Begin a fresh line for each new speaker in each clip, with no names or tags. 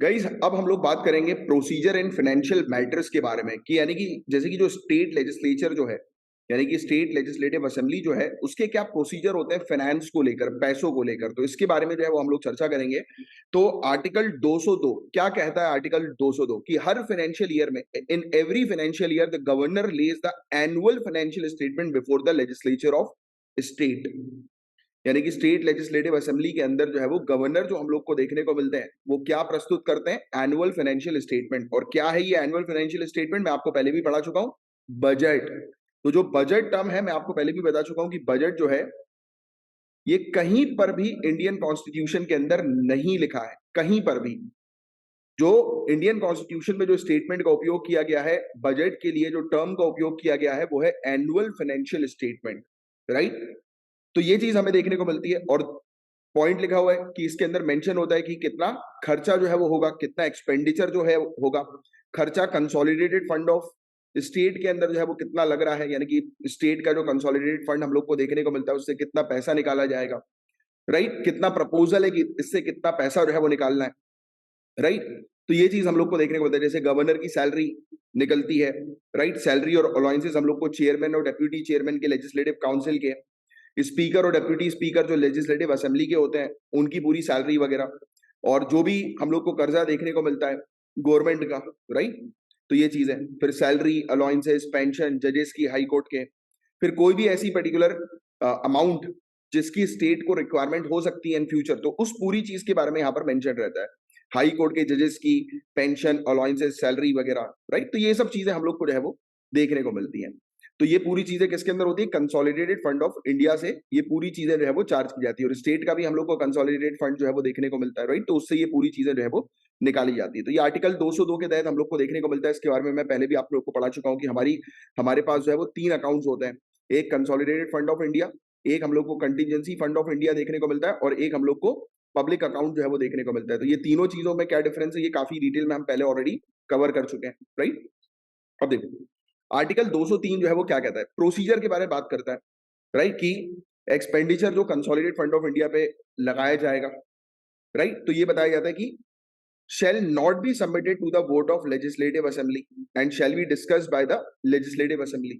Guys अब हम लोग बात करेंगे प्रोसीजर इन फाइनेंशियल मैटर्स के बारे में कि यानी कि जैसे कि जो स्टेट लेजिस्लेचर जो है यानी कि स्टेट लेजिस्लेटिव असेंबली जो है उसके क्या प्रोसीजर होते हैं फाइनेंस को लेकर पैसों को लेकर। तो इसके बारे में जो है वो हम लोग चर्चा करेंगे। तो आर्टिकल 202 क्या कहता है? आर्टिकल 202 कि हर फाइनेंशियल ईयर में in every financial year the governor Lay's the annual financial statement before the legislature of state. यानी कि स्टेट लेजिस्लेटिव असेंबली के अंदर जो है वो गवर्नर जो हम लोग को देखने को मिलते हैं वो क्या प्रस्तुत करते हैं? Annual financial statement. और क्या है ये एनुअल फाइनेंशियल स्टेटमेंट? मैं आपको पहले भी पढ़ा चुका हूं, बजट। तो जो बजट टर्म है मैं आपको पहले भी बता चुका हूं कि बजट जो है ये कहीं पर भी इंडियन कॉन्स्टिट्यूशन के अंदर नहीं लिखा है, कहीं पर भी। जो इंडियन कॉन्स्टिट्यूशन में जो स्टेटमेंट का उपयोग किया गया है बजट के लिए, जो टर्म का उपयोग किया गया है वो है एनुअल फाइनेंशियल स्टेटमेंट, राइट। तो ये चीज हमें देखने को मिलती है और पॉइंट लिखा हुआ है कि इसके अंदर मेंशन होता है कि कितना खर्चा जो है वो होगा, कितना एक्सपेंडिचर जो है होगा। खर्चा कंसोलिडेटेड फंड ऑफ स्टेट के अंदर जो है वो कितना लग रहा है, यानी कि स्टेट का जो कंसोलिडेटेड फंड हम लोग को देखने को मिलता है उससे कितना पैसा निकाला जाएगा, राइट। कितना प्रपोजल है कि इससे कितना पैसा जो है वो निकालना है, राइट। तो ये चीज हम लोग को देखने को मिलता है। जैसे गवर्नर की सैलरी निकलती है, राइट। सैलरी और अलाउंसेस हम लोग को चेयरमैन और डेप्यूटी चेयरमैन के लेजिस्लेटिव काउंसिल के, स्पीकर और डेप्यूटी स्पीकर जो लेजिस्लेटिव असेंबली के होते हैं उनकी पूरी सैलरी वगैरह। और जो भी हम लोग को कर्जा देखने को मिलता है गवर्नमेंट का, राइट। तो ये चीज है। फिर सैलरी, अलाउंसेस, पेंशन, जजेस की, हाई कोर्ट के। फिर कोई भी ऐसी पर्टिकुलर अमाउंट जिसकी स्टेट को रिक्वायरमेंट हो सकती है इन फ्यूचर, तो उस पूरी चीज के बारे में यहाँ पर मेंशन रहता है। हाई कोर्ट के जजेस की पेंशन, अलाउंसेस, सैलरी वगैरह, राइट। तो ये सब चीजें हम लोग को जो है वो देखने को मिलती हैं। तो ये पूरी चीजें किसके अंदर होती है? कंसोलिडेटेड फंड ऑफ इंडिया से ये पूरी चीजें जो है वो चार्ज की जाती है। और स्टेट का भी हम लोग को कंसोलिडेटेड फंड जो है वो देखने को मिलता है, राइट। तो उससे ये पूरी चीजें जो है वो निकाली जाती है। तो ये आर्टिकल 202 के तहत हम लोग को देखने को मिलता है। इसके बारे में मैं पहले भी आप लोग को पढ़ा चुका हूँ कि हमारे पास जो है वो तीन अकाउंट्स होते हैं। एक कंसोलिडेटेड फंड ऑफ इंडिया, एक हम लोग को कंटीजेंसी फंड ऑफ इंडिया देखने को मिलता है, और एक हम लोग को पब्लिक अकाउंट जो है वो देखने को मिलता है। तो ये तीनों चीजों में क्या डिफरेंस है ये काफी डिटेल में हम पहले ऑलरेडी कवर कर चुके हैं, राइट। अब देखो आर्टिकल 203 जो है वो क्या कहता है? प्रोसीजर के बारे में बात करता है, राइट। कि एक्सपेंडिचर जो कंसोलिडेटेड फंड ऑफ इंडिया पे लगाया जाएगा, राइट। तो ये बताया जाता है कि shall not be submitted to the vote of legislative assembly and shall be discussed by the legislative assembly।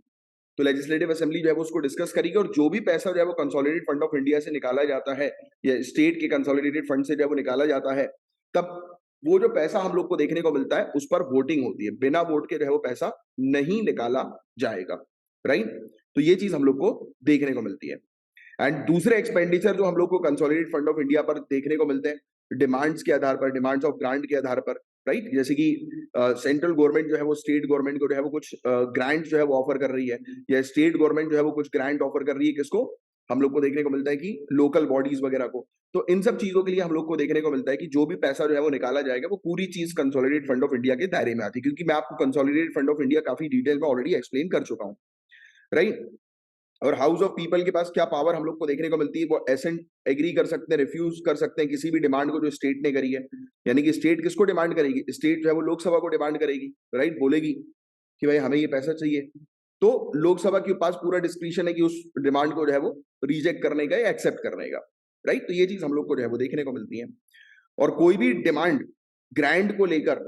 तो लेजिस्लेटिव असेंबली जो है वो उसको डिस्कस करेगी, और जो भी पैसा जो है वो कंसोलिडेटेड फंड ऑफ इंडिया से निकाला जाता है या स्टेट के कंसोलिडेटेड फंड से जो है वो निकाला जाता है, तब वो जो पैसा हम लोग को देखने को मिलता है उस पर वोटिंग होती है। बिना वोट के जो है वो पैसा नहीं निकाला जाएगा, राइट। तो ये चीज हम लोग को देखने को मिलती है। एंड दूसरे एक्सपेंडिचर जो हम लोग को कंसोलिडेटेड फंड ऑफ इंडिया पर देखने को मिलते हैं डिमांड्स के आधार पर, डिमांड्स ऑफ ग्रांट के आधार पर, राइट। जैसे कि सेंट्रल गवर्नमेंट जो है वो स्टेट गवर्नमेंट को जो है वो कुछ ग्रांट जो है वो ऑफर कर रही है, या स्टेट गवर्नमेंट जो है वो कुछ ग्रांट ऑफर कर रही है किसको? हम लोग को देखने को मिलता है कि लोकल बॉडीज वगैरह को। तो इन सब चीजों के लिए हम लोग को देखने को मिलता है कि जो भी पैसा जो है वो निकाला जाएगा वो पूरी चीज कंसोलिडेटेड फंड ऑफ इंडिया के दायरे में आती है। क्योंकि मैं आपको कंसोलिडेटेड फंड ऑफ इंडिया काफी डिटेल में ऑलरेडी एक्सप्लेन कर चुका हूँ, राइट। और हाउस ऑफ पीपल के पास क्या पावर हम लोग को देखने को मिलती है? वो एसेंट एग्री कर सकते हैं, रिफ्यूज कर सकते हैं किसी भी डिमांड को जो स्टेट ने करी है। यानी कि स्टेट किसको डिमांड करेगी? स्टेट जो है वो लोकसभा को डिमांड करेगी, राइट। बोलेगी कि भाई हमें ये पैसा चाहिए, तो लोकसभा के पास पूरा डिस्क्रिशन है कि उस डिमांड को जो है वो रिजेक्ट करने का या एक्सेप्ट करने का, राइट। तो ये चीज हम लोग को जो है वो देखने को मिलती है। और कोई भी डिमांड ग्रांट को लेकर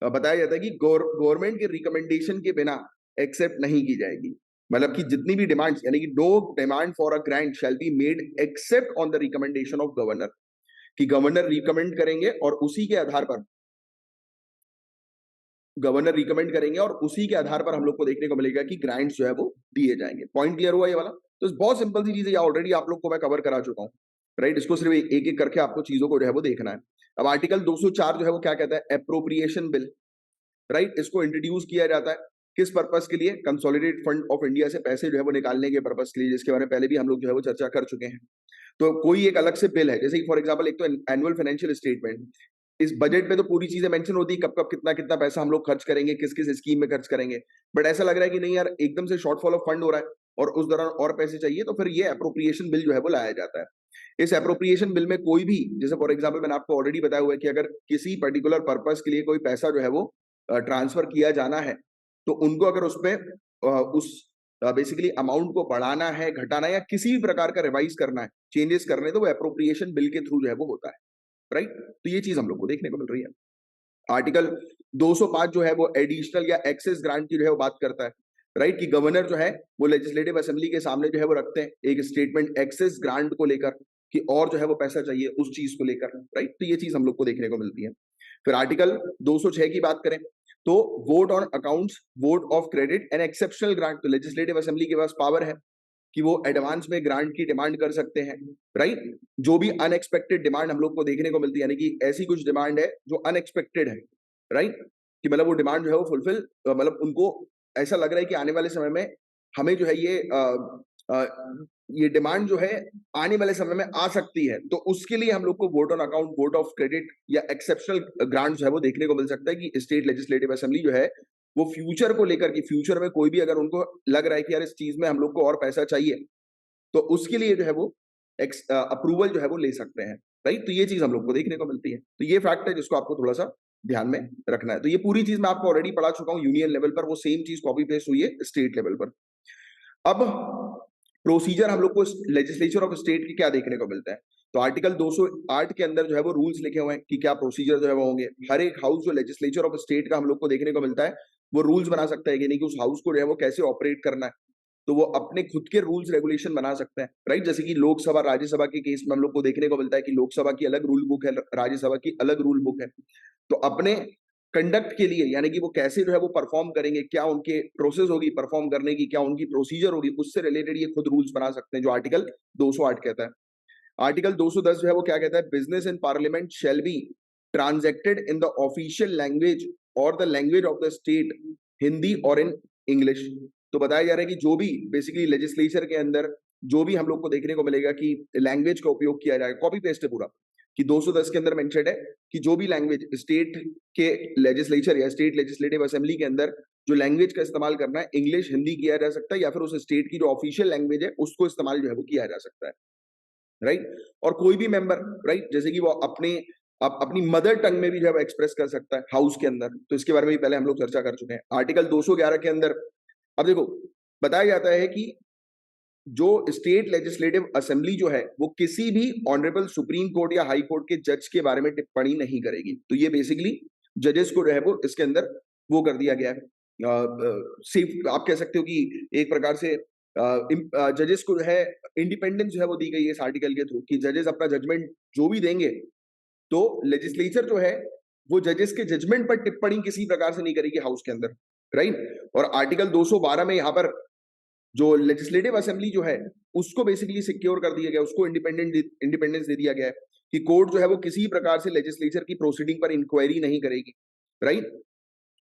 बताया जाता है कि गवर्नमेंट के रिकमेंडेशन के बिना एक्सेप्ट नहीं की जाएगी। मतलब कि जितनी भी डिमांड्स, यानी कि no demand for a grant shall be made except on the recommendation of governor. कि गवर्नर रिकमेंड करेंगे और उसी के आधार पर उसी के आधार पर हम लोग को देखने को मिलेगा कि ग्रांट्स जो है वो दिए जाएंगे। पॉइंट क्लियर हुआ ये वाला? तो बहुत सिंपल सी चीज है, ऑलरेडी आप लोग को मैं कवर करा चुका हूँ, राइट। इसको सिर्फ एक एक करके आपको चीजों को जो है वो देखना है। अब आर्टिकल 204 जो है वो क्या कहता है? Appropriation bill, right. इसको इंट्रोड्यूस किया जाता है किस पर्पस के लिए? कंसोलिडेटेड फंड ऑफ इंडिया से पैसे जो है वो निकालने के पर्पस के लिए, जिसके बारे में पहले भी हम लोग जो है वो चर्चा कर चुके हैं। तो कोई एक अलग से बिल है, जैसे कि फॉर एग्जांपल एक तो एनुअल फाइनेंशियल स्टेटमेंट। इस बजट में तो पूरी चीजें मेंशन होती है, कब कब कितना कितना पैसा हम लोग खर्च करेंगे, किस किस स्कीम में खर्च करेंगे। बट ऐसा लग रहा है कि नहीं यार, एकदम से शॉर्टफॉल ऑफ फंड हो रहा है और उस दौरान और पैसे चाहिए, तो फिर ये अप्रोप्रिएशन बिल जो है वो लाया जाता है। इस अप्रोप्रिएशन बिल में कोई भी, जैसे फॉर एग्जांपल मैंने आपको ऑलरेडी बताया हुआ है कि अगर किसी पर्टिकुलर पर्पस के लिए कोई पैसा जो है वो ट्रांसफर किया जाना है, तो उनको अगर उस बेसिकली अमाउंट को बढ़ाना है, घटाना है, या किसी भी प्रकार का रिवाइज करना है, चेंजेस करने, तो वो अप्रोप्रिएशन बिल के थ्रू जो है वो होता है, राइट। तो ये चीज हम लोग को देखने को मिल रही है। आर्टिकल 205 जो है वो एडिशनल या एक्सेस ग्रांट की जो है वो बात करता है, राइट, कि गवर्नर जो है वो लेजिस्लेटिव असेंबली के सामने जो है वो रखते हैं एक स्टेटमेंट एक्सेस ग्रांट को लेकर, कि और जो है वो पैसा चाहिए उस चीज को लेकर, राइट। तो ये चीज हम लोग को देखने को मिलती है। फिर आर्टिकल 206 की बात करें तो vote on accounts, vote of credit and exceptional grant, तो लेजिस्लेटिव असेंबली के पास पावर है कि वो एडवांस में ग्रांट की डिमांड कर सकते हैं, राइट। जो भी अनएक्सपेक्टेड डिमांड हम लोग को देखने को मिलती है, यानी कि ऐसी कुछ डिमांड है जो अनएक्सपेक्टेड है, राइट, कि मतलब वो डिमांड जो है वो फुलफिल, मतलब उनको ऐसा लग रहा है कि आने वाले समय में हमें जो है अ, ये डिमांड जो है आने वाले समय में आ सकती है, तो उसके लिए हम लोग को vote on account, vote of credit या एक्सेप्शनल ग्रांट जो है वो देखने को मिल सकता है कि स्टेट लेजिस्लेटिव असेंबली जो है वो फ्यूचर को लेकर के, फ्यूचर में कोई भी अगर उनको लग रहा है कि यार इस चीज में हम लोग को और पैसा चाहिए, तो उसके लिए जो है वो अप्रूवल जो है वो ले सकते हैं, राइट। तो ये चीज हम लोग को देखने को मिलती है। तो ये फैक्ट है जिसको आपको थोड़ा सा ध्यान में रखना है। तो ये पूरी चीज मैं आपको ऑलरेडी पढ़ा चुका हूँ यूनियन लेवल पर, वो सेम चीज कॉपी पेस्ट हुई है स्टेट लेवल पर। अब प्रोसीजर हम लोग को लेजिस्लेचर ऑफ स्टेट की क्या देखने को मिलता है, तो आर्टिकल 208 के अंदर जो है वो रूल्स लिखे हुए हैं कि क्या प्रोसीजर जो है वो होंगे। हर एक हाउस जो लेजिस्लेचर ऑफ स्टेट का हम लोग को देखने को मिलता है, वो रूल्स बना सकता है कि नहीं, कि उस हाउस को जो है वो कैसे ऑपरेट करना है, तो वो अपने खुद के रूल्स रेगुलेशन बना सकते हैं, राइट। जैसे कि लोकसभा राज्यसभा के केस में हम लोग को देखने को मिलता है कि लोकसभा की अलग रूल बुक है, राज्यसभा की अलग रूल बुक है। तो अपने कंडक्ट के लिए, यानी कि वो कैसे जो है वो परफॉर्म करेंगे, क्या उनके प्रोसेस होगी परफॉर्म करने की, क्या उनकी प्रोसीजर होगी, उससे रिलेटेड ये खुद रूल्स बना सकते हैं, जो आर्टिकल 208 कहता है। आर्टिकल 210 जो है वो क्या कहता है, business in parliament shall be transacted in the official language और the language of the state, Hindi और इन इंग्लिश। तो बताया जा रहा है कि जो भी बेसिकली लेजिस्लेचर के अंदर जो भी हम लोग को देखने को मिलेगा कि लैंग्वेज का उपयोग किया जाएगा, कॉपी पेस्ट है पूरा, कि 210 के अंदर मेंशन्ड है कि जो भी लैंग्वेज स्टेट के लेजिस्लेचर या स्टेट लेजिस्लेटिव असेंबली के अंदर जो लैंग्वेज का इस्तेमाल करना है, इंग्लिश हिंदी किया जा सकता है, या फिर उस स्टेट की जो ऑफिशियल लैंग्वेज है उसको इस्तेमाल जो है वो किया जा सकता है, राइट। और कोई भी मेंबर, राइट, जैसे कि वो अपनी मदर टंग में भी जब एक्सप्रेस कर सकता है हाउस के अंदर, तो इसके बारे में भी पहले हम लोग चर्चा कर चुके हैं आर्टिकल 211 के अंदर। अब देखो, बताया जाता है कि जो स्टेट लेजिस्लेटिव असेंबली जो है वो किसी भी ऑनरेबल सुप्रीम कोर्ट या हाई कोर्ट के जज के बारे में टिप्पणी नहीं करेगी। तो ये बेसिकली जजेस को जो है वो इसके अंदर वो कर दिया गया है, सिर्फ आप कह सकते हो कि एक प्रकार से जजेस को जो है इंडिपेंडेंस जो है वो दी गई है इस आर्टिकल के थ्रू, कि जजेस अपना जजमेंट जो भी देंगे, तो लेजिस्लेचर जो है वो जजेस के जजमेंट पर टिप्पणी किसी प्रकार से नहीं करेगी हाउस के अंदर, राइट। और आर्टिकल 212 में यहाँ पर जो लेजिस्लेटिव असेंबली जो है उसको बेसिकली सिक्योर कर दिया गया, उसको इंडिपेंडेंस दे दिया गया है कि कोर्ट जो है वो किसी प्रकार से लेजिस्लेचर की प्रोसीडिंग पर इंक्वायरी नहीं करेगी, राइट।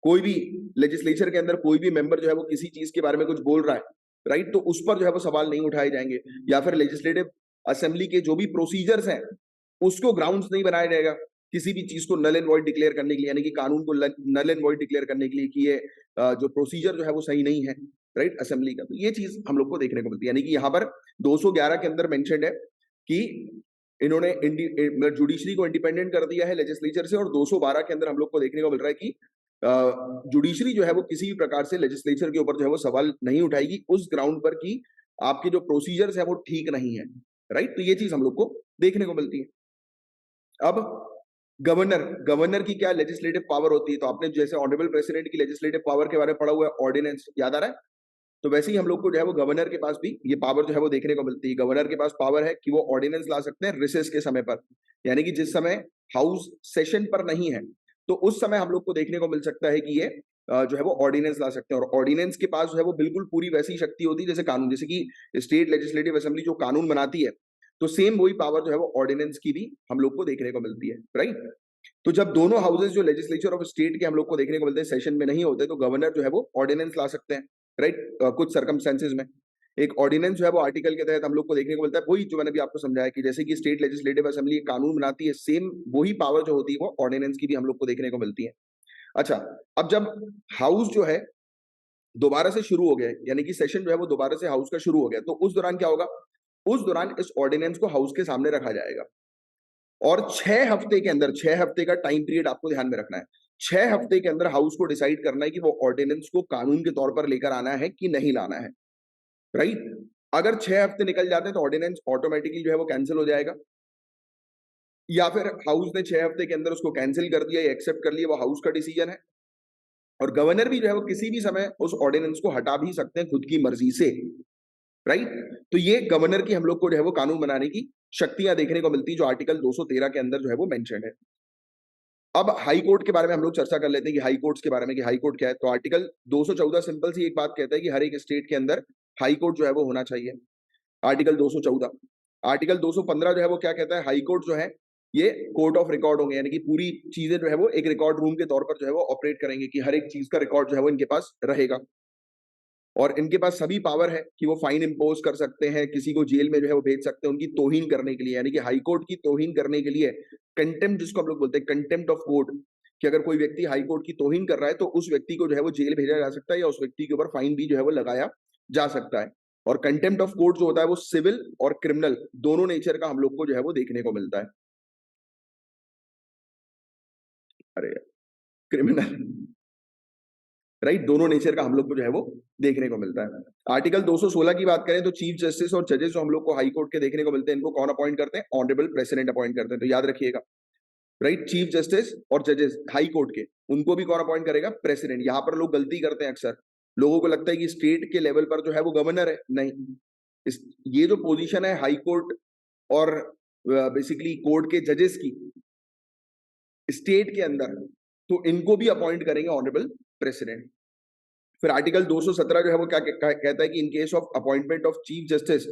कोई भी लेजिस्लेचर के अंदर कोई भी मेंबर जो है वो किसी चीज के बारे में कुछ बोल रहा है, राइट, तो उस पर जो है वो सवाल नहीं उठाए जाएंगे, या फिर लेजिस्लेटिव असेंबली के जो भी प्रोसीजर्स हैं उसको ग्राउंड्स नहीं बनाया जाएगा किसी भी चीज को नल एंड वॉइड डिक्लेयर करने के लिए, यानी कि कानून को नल एंड वॉइड डिक्लेयर करने के लिए कि ये जो प्रोसीजर जो है वो सही नहीं है, राइट, असेंबली का। तो ये चीज हम लोग को देखने को मिलती है, यानी कि यहाँ पर 211 के अंदर मेंशन्ड है कि इन्होंने जुडिशरी को इंडिपेंडेंट कर दिया है लेजिस्लेचर से, और 212 के अंदर हम लोग को देखने को मिल रहा है कि जुडिशरी जो है वो किसी भी प्रकार से लेजिस्लेचर के ऊपर जो है वो सवाल नहीं उठाएगी उस ग्राउंड पर कि आपके जो प्रोसीजर्स है वो ठीक नहीं है, राइट। तो ये चीज हम लोग को देखने को मिलती है। अब गवर्नर गवर्नर की क्या लेजिस्लेटिव पावर होती है, तो आपने जैसे ऑनरेबल प्रेसिडेंट की लेजिस्लेटिव पावर के बारे में पढ़ा हुआ है, ऑर्डिनेंस याद आ रहा है, तो वैसे ही हम लोग को जो है वो गवर्नर के पास भी ये पावर जो है वो देखने को मिलती है। गवर्नर के पास पावर है कि वो ऑर्डिनेंस ला सकते हैं रिसेस के समय पर, यानी कि जिस समय हाउस सेशन पर नहीं है, तो उस समय हम लोग को देखने को मिल सकता है कि ये जो है वो ऑर्डिनेंस ला सकते हैं। और ऑर्डिनेंस के पास जो है वो बिल्कुल पूरी वैसी शक्ति होती है जैसे कानून, जैसे कि स्टेट लेजिस्लेटिव असेंबली जो कानून बनाती है, तो सेम वही पावर जो है वो ऑर्डिनेंस की भी हम लोग को देखने को मिलती है, राइट। तो जब दोनों हाउसेज जो लेजिस्लेचर ऑफ स्टेट के हम लोग को देखने को मिलते हैं सेशन में नहीं होते, तो गवर्नर जो है वो ऑर्डिनेंस ला सकते हैं, राइट, कुछ सर्कमस्टेंसेज में। एक ऑर्डिनेंस जो है वो आर्टिकल के तहत हम लोग को देखने को मिलता है, वही जो मैंने भी आपको समझाया कि जैसे कि स्टेट लेजिस्लेटिव असेंबली कानून बनाती है, सेम वही पावर जो होती है वो ऑर्डिनेंस की भी हम लोग को देखने को मिलती है। अच्छा, अब जब हाउस जो है दोबारा से शुरू हो गया, यानी कि सेशन जो है वो दोबारा से हाउस का शुरू हो गया, तो उस दौरान क्या होगा, उस दौरान इस ऑर्डिनेंस को हाउस के सामने रखा जाएगा, और 6 हफ्ते के अंदर, 6 हफ्ते का टाइम पीरियड आपको ध्यान में रखना है। 6 हफ्ते के अंदर हाउस को डिसाइड करना है कि वो ऑर्डिनेंस को कानून के तौर पर लेकर आना है कि नहीं लाना है, राइट। अगर 6 हफ्ते निकल जाते हैं तो ऑर्डिनेंस ऑटोमेटिकली जो है वो कैंसिल हो जाएगा, या फिर हाउस ने 6 हफ्ते के अंदर उसको कैंसिल कर दिया या एक्सेप्ट कर लिया, वो हाउस का डिसीजन है। और गवर्नर भी जो है वो किसी भी समय उस ऑर्डिनेंस को हटा भी सकते हैं खुद की मर्जी से, राइट? तो ये गवर्नर की हम लोग को जो है वो कानून बनाने की शक्तियां देखने को मिलती है, जो आर्टिकल 213 के अंदर जो है वो मेंशन है। अब हाई कोर्ट के बारे में हम लोग चर्चा कर लेते हैं कि हाई कोर्ट्स के बारे में, कि हाई कोर्ट क्या है। तो आर्टिकल 214 सिंपल सी एक बात कहता है कि हर एक स्टेट के अंदर हाई कोर्ट जो है वो होना चाहिए। आर्टिकल 214। आर्टिकल 215 जो है वो क्या कहता है, हाई कोर्ट जो है ये कोर्ट ऑफ रिकॉर्ड होंगे, यानी कि पूरी चीजें जो है वो एक रिकॉर्ड रूम के तौर पर जो है वो ऑपरेट करेंगे, कि हर एक चीज का रिकॉर्ड जो है वो इनके पास रहेगा। और इनके पास सभी पावर है कि वो फाइन इंपोज कर सकते हैं, किसी को जेल में जो है वो भेज सकते हैं उनकी तौहीन करने के लिए, यानी कि हाई कोर्ट की तौहीन करने के लिए कंटेम्प्ट, जिसको हम लोग बोलते हैं कंटेम्प्ट ऑफ कोर्ट, कि अगर कोई व्यक्ति हाई कोर्ट की तौहीन कर रहा है तो उस व्यक्ति को जो है वो जेल भेजा जा सकता है, या उस व्यक्ति के ऊपर फाइन भी जो है वो लगाया जा सकता है। और कंटेम्प्ट ऑफ कोर्ट जो होता है वो सिविल और क्रिमिनल दोनों नेचर का हम लोग को जो है वो देखने को मिलता है। अरे क्रिमिनल, राइट, दोनों नेचर का हम लोग को जो है वो देखने को मिलता है। आर्टिकल 216 की बात करें तो चीफ जस्टिस और जजेस जो हम लोग को हाई कोर्ट के देखने को मिलते हैं, इनको कौन अपॉइंट करते हैं, ऑनरेबल प्रेसिडेंट अपॉइंट करते हैं। तो याद रखिएगा, राइट, चीफ जस्टिस और जजेस हाई कोर्ट के, उनको भी कौन अपॉइंट करेगा, प्रेसिडेंट। यहां पर लोग गलती करते हैं अक्सर, लोगों को लगता है कि स्टेट के लेवल पर जो है वो गवर्नर है, नहीं। ये जो पोजीशन है हाई कोर्ट और बेसिकली कोर्ट के जजेस की स्टेट के अंदर, तो इनको भी अपॉइंट करेंगे ऑनरेबल प्रेसिडेंट। फिर आर्टिकल 217 जो है वो क्या कहता है कि in case of appointment of chief justice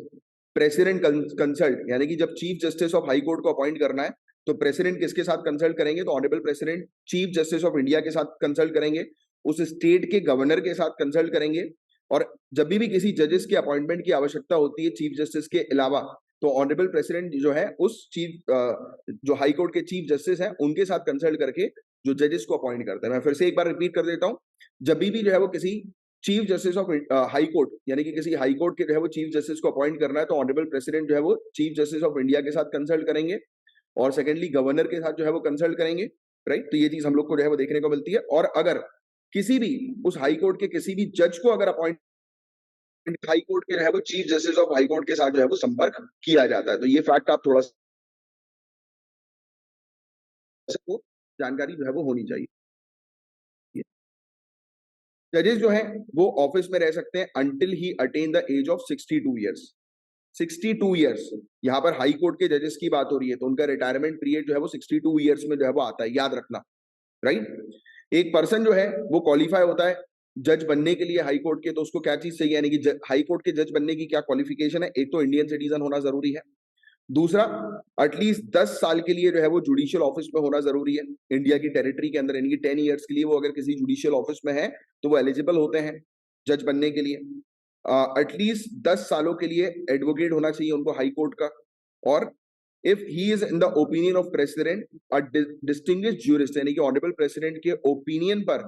president consult, यानी कि जब chief justice of high court को अपॉइंट करना है तो प्रेसिडेंट किसके साथ कंसल्ट करेंगे, तो honourable president chief justice of India के साथ कंसल्ट करेंगे, उस स्टेट के गवर्नर के साथ कंसल्ट करेंगे। और जब भी किसी जजेस के अपॉइंटमेंट की आवश्यकता होती है चीफ जस्टिस के अलावा, तो ऑनरेबल प्रेसिडेंट जो है उस चीफ जो हाई कोर्ट के चीफ जस्टिस हैं उनके साथ कंसल्ट करके जो जजेस को अपॉइंट करते हैं। मैं फिर से एक बार रिपीट कर देता हूं, जब भी जो है वो किसी chief justice of high court, यानी कि किसी हाई कोर्ट के जो है वो चीफ जस्टिस को अपॉइंट करना है, तो ऑनरेबल प्रेसिडेंट जो है वो चीफ जस्टिस ऑफ इंडिया के साथ कंसल्ट करेंगे, और सेकेंडली गवर्नर के साथ जो है वो कंसल्ट करेंगे, राइट। तो ये चीज हम लोग को जो है वो देखने को मिलती है। और अगर किसी भी उस हाई कोर्ट के किसी भी जज को अगर अपॉइंट हाई कोर्ट के जो है वो chief justice of high court के साथ जो है वो संपर्क किया जाता है। तो ये फैक्ट आप थोड़ा सा जानकारी जो है वो होनी चाहिए। जजेस जो है वो ऑफिस में रह सकते हैं until he attain the age of 62 years. 62 years, यहाँ पर हाई कोर्ट के जजेस की बात हो रही है, तो उनका रिटायरमेंट पीरियड जो है वो 62 ईयर्स में जो है वो आता है, याद रखना, राइट। एक पर्सन जो है वो क्वालिफाई होता है जज बनने के लिए हाई कोर्ट के, तो उसको क्या चीज चाहिए, यानी कि हाई कोर्ट के जज बनने की क्या क्वालिफिकेशन है, एक तो इंडियन सिटीजन होना जरूरी है, दूसरा एटलीस्ट 10 साल के लिए जो है वो जुडिशियल ऑफिस में होना जरूरी है इंडिया की टेरिटरी के अंदर, यानी कि 10 ईयर्स के लिए वो अगर किसी जुडिशियल ऑफिस में है तो वो एलिजिबल होते हैं जज बनने के लिए। एटलीस्ट 10 सालों के लिए एडवोकेट होना चाहिए उनको हाई कोर्ट का। और if he is in the opinion of president a distinguished jurist, यानी कि ऑनरेबल प्रेसिडेंट के ओपिनियन पर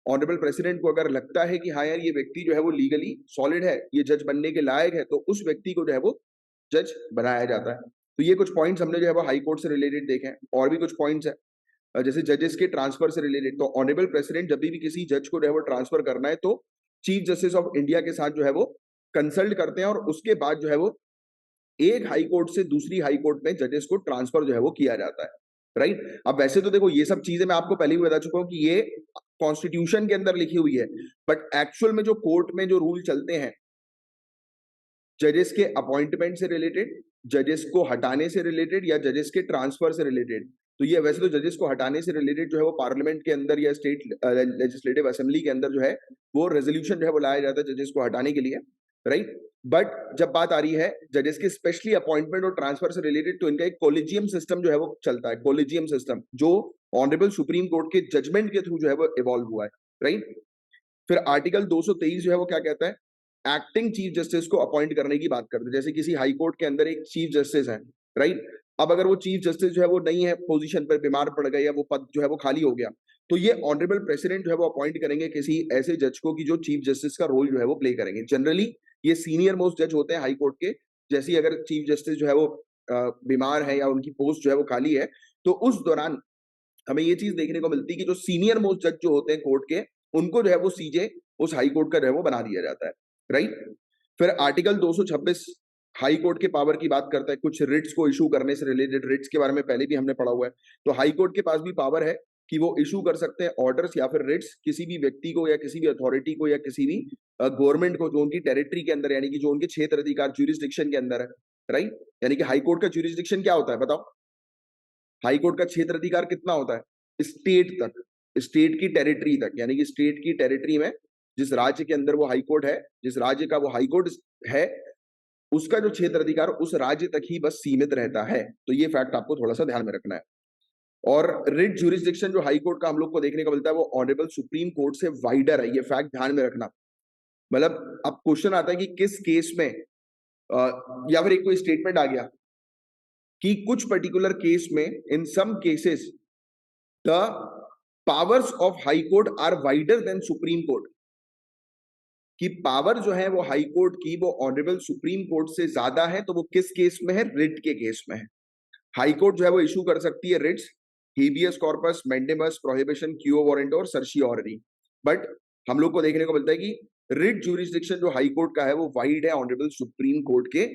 ऑनरेबल प्रेसिडेंट को अगर लगता है कि हाँ यार ये व्यक्ति जो है वो लीगली सॉलिड है, ये जज बनने के लायक है, तो उस व्यक्ति को जो है वो जज बनाया जाता है। तो ये कुछ पॉइंट्स हमने जो है वो हाई कोर्ट से रिलेटेड देखे हैं। और भी कुछ पॉइंट्स है जैसे जजेस के ट्रांसफर से रिलेटेड, तो ऑनरेबल प्रेसिडेंट जब भी किसी जज को जो है वो ट्रांसफर करना है तो चीफ जस्टिस ऑफ इंडिया के साथ जो है वो कंसल्ट करते हैं, और उसके बाद जो है वो एक हाई कोर्ट से दूसरी हाई कोर्ट में जजेस को ट्रांसफर जो है वो किया जाता है, राइट। अब वैसे तो देखो ये सब चीजें मैं आपको पहले भी बता चुका हूं कि ये कॉन्स्टिट्यूशन के अंदर लिखी हुई है, बट एक्चुअल में जो कोर्ट में जो रूल चलते हैं जजेस के अपॉइंटमेंट से रिलेटेड, जजेस को हटाने से रिलेटेड, या जजेस के ट्रांसफर से रिलेटेड, तो ये वैसे तो जजेस को हटाने से रिलेटेड जो है वो पार्लियामेंट के अंदर या स्टेट लेजिस्लेटिव असेंबली के अंदर जो है वो रेजोल्यूशन जो है वो लाया जाता है जजेस को हटाने के लिए, राइट। बट जब बात आ रही है जजेस के स्पेशली अपॉइंटमेंट और ट्रांसफर से रिलेटेड, तो इनका एक कोलिजियम सिस्टम जो है वो चलता है, कोलिजियम सिस्टम, जो ऑनरेबल सुप्रीम कोर्ट के जजमेंट के थ्रू जो है वो इवॉल्व हुआ है, राइट। फिर आर्टिकल 223 जो है वो क्या कहता है, एक्टिंग चीफ जस्टिस को अपॉइंट करने की बात करते हैं। जैसे किसी हाई कोर्ट के अंदर एक चीफ जस्टिस है, राइट। अब अगर वो चीफ जस्टिस जो है वो नहीं है पोजीशन पर, बीमार पड़ गए या वो पद जो है वो खाली हो गया, तो ये ऑनरेबल प्रेसिडेंट जो है वो अपॉइंट करेंगे किसी ऐसे जज को कि जो चीफ जस्टिस का रोल जो है वो प्ले करेंगे। जनरली ये सीनियर मोस्ट जज होते हैं हाई कोर्ट के। जैसे ही अगर चीफ जस्टिस जो है वो बीमार है या उनकी पोस्ट जो है वो खाली है, तो उस दौरान हमें ये चीज देखने को मिलती है कि जो सीनियर मोस्ट जज जो होते हैं कोर्ट के, उनको जो है वो सीजे उस हाई कोर्ट का जो है वो बना दिया जाता है, राइट। फिर आर्टिकल 226 हाई कोर्ट के पावर की बात करता है, कुछ रिट्स को इशू करने से रिलेटेड, रिट्स के बारे में पहले भी हमने पढ़ा हुआ है। तो हाई कोर्ट के पास भी पावर है कि वो इशू कर सकते हैं ऑर्डर्स या फिर रिट्स किसी भी व्यक्ति को या किसी भी अथॉरिटी को या किसी भी गवर्नमेंट को जो उनकी टेरिटरी के अंदर, यानी कि जो उनके क्षेत्र अधिकार ज्यूरिसडिक्शन के अंदर है, राइट। यानी कि हाई कोर्ट का ज्यूरिसडिक्शन क्या होता है बताओ? हाई कोर्ट का क्षेत्र अधिकार कितना होता है? स्टेट तक, स्टेट की टेरिटरी तक, यानी कि स्टेट की टेरिटरी में जिस राज्य के अंदर वो हाई कोर्ट है, जिस राज्य का वो हाई कोर्ट है, उसका जो क्षेत्र अधिकार उस राज्य तक ही बस सीमित रहता है। तो ये फैक्ट आपको थोड़ा सा ध्यान में रखना है। और रिट ज्यूरिसडिक्शन जो हाई कोर्ट का हम लोग को देखने को मिलता है वो ऑनरेबल सुप्रीम कोर्ट से वाइडर है, ये फैक्ट ध्यान में रखना। मतलब अब क्वेश्चन आता है कि किस केस में या फिर एक कोई स्टेटमेंट आ गया कि कुछ पर्टिकुलर केस में, in some cases the powers of high court are wider than supreme court, कि पावर जो है वो हाई कोर्ट की वो ऑनरेबल सुप्रीम कोर्ट से ज्यादा है। तो वो किस केस में है? रिट के केस में है। हाई कोर्ट जो है वो इशू कर सकती है writs, habeas corpus, mandamus, prohibition, quo warranto और सर्शियोररी। बट हम लोग को देखने को मिलता है कि रिट ज्यूरिसडिक्शन जो हाई कोर्ट का है वो वाइड है ऑनरेबल सुप्रीम कोर्ट के,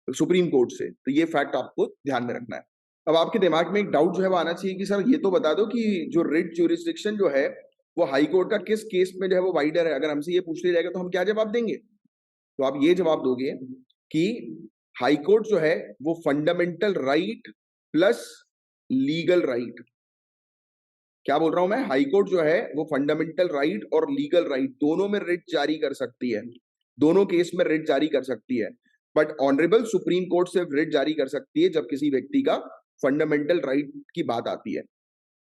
सुप्रीम कोर्ट से। तो ये फैक्ट आपको ध्यान में रखना है। अब आपके दिमाग में एक डाउट जो है वो आना चाहिए कि सर ये तो बता दो कि जो रिट ज्यूरिसडिक्शन जो है वो हाई कोर्ट का किस केस में जो है वो वाइडर है। अगर हमसे ये पूछ लिया जाएगा तो हम क्या जवाब देंगे? तो आप ये जवाब दोगे कि हाई कोर्ट जो है वो fundamental right plus legal right, क्या बोल रहा हूं मैं? हाई कोर्ट जो है वो फंडामेंटल राइट और लीगल राइट दोनों में रिट जारी कर सकती है, दोनों केस में रिट जारी कर सकती है। बट ऑनरेबल सुप्रीम कोर्ट सिर्फ रिट जारी कर सकती है जब किसी व्यक्ति का फंडामेंटल राइट की बात आती है,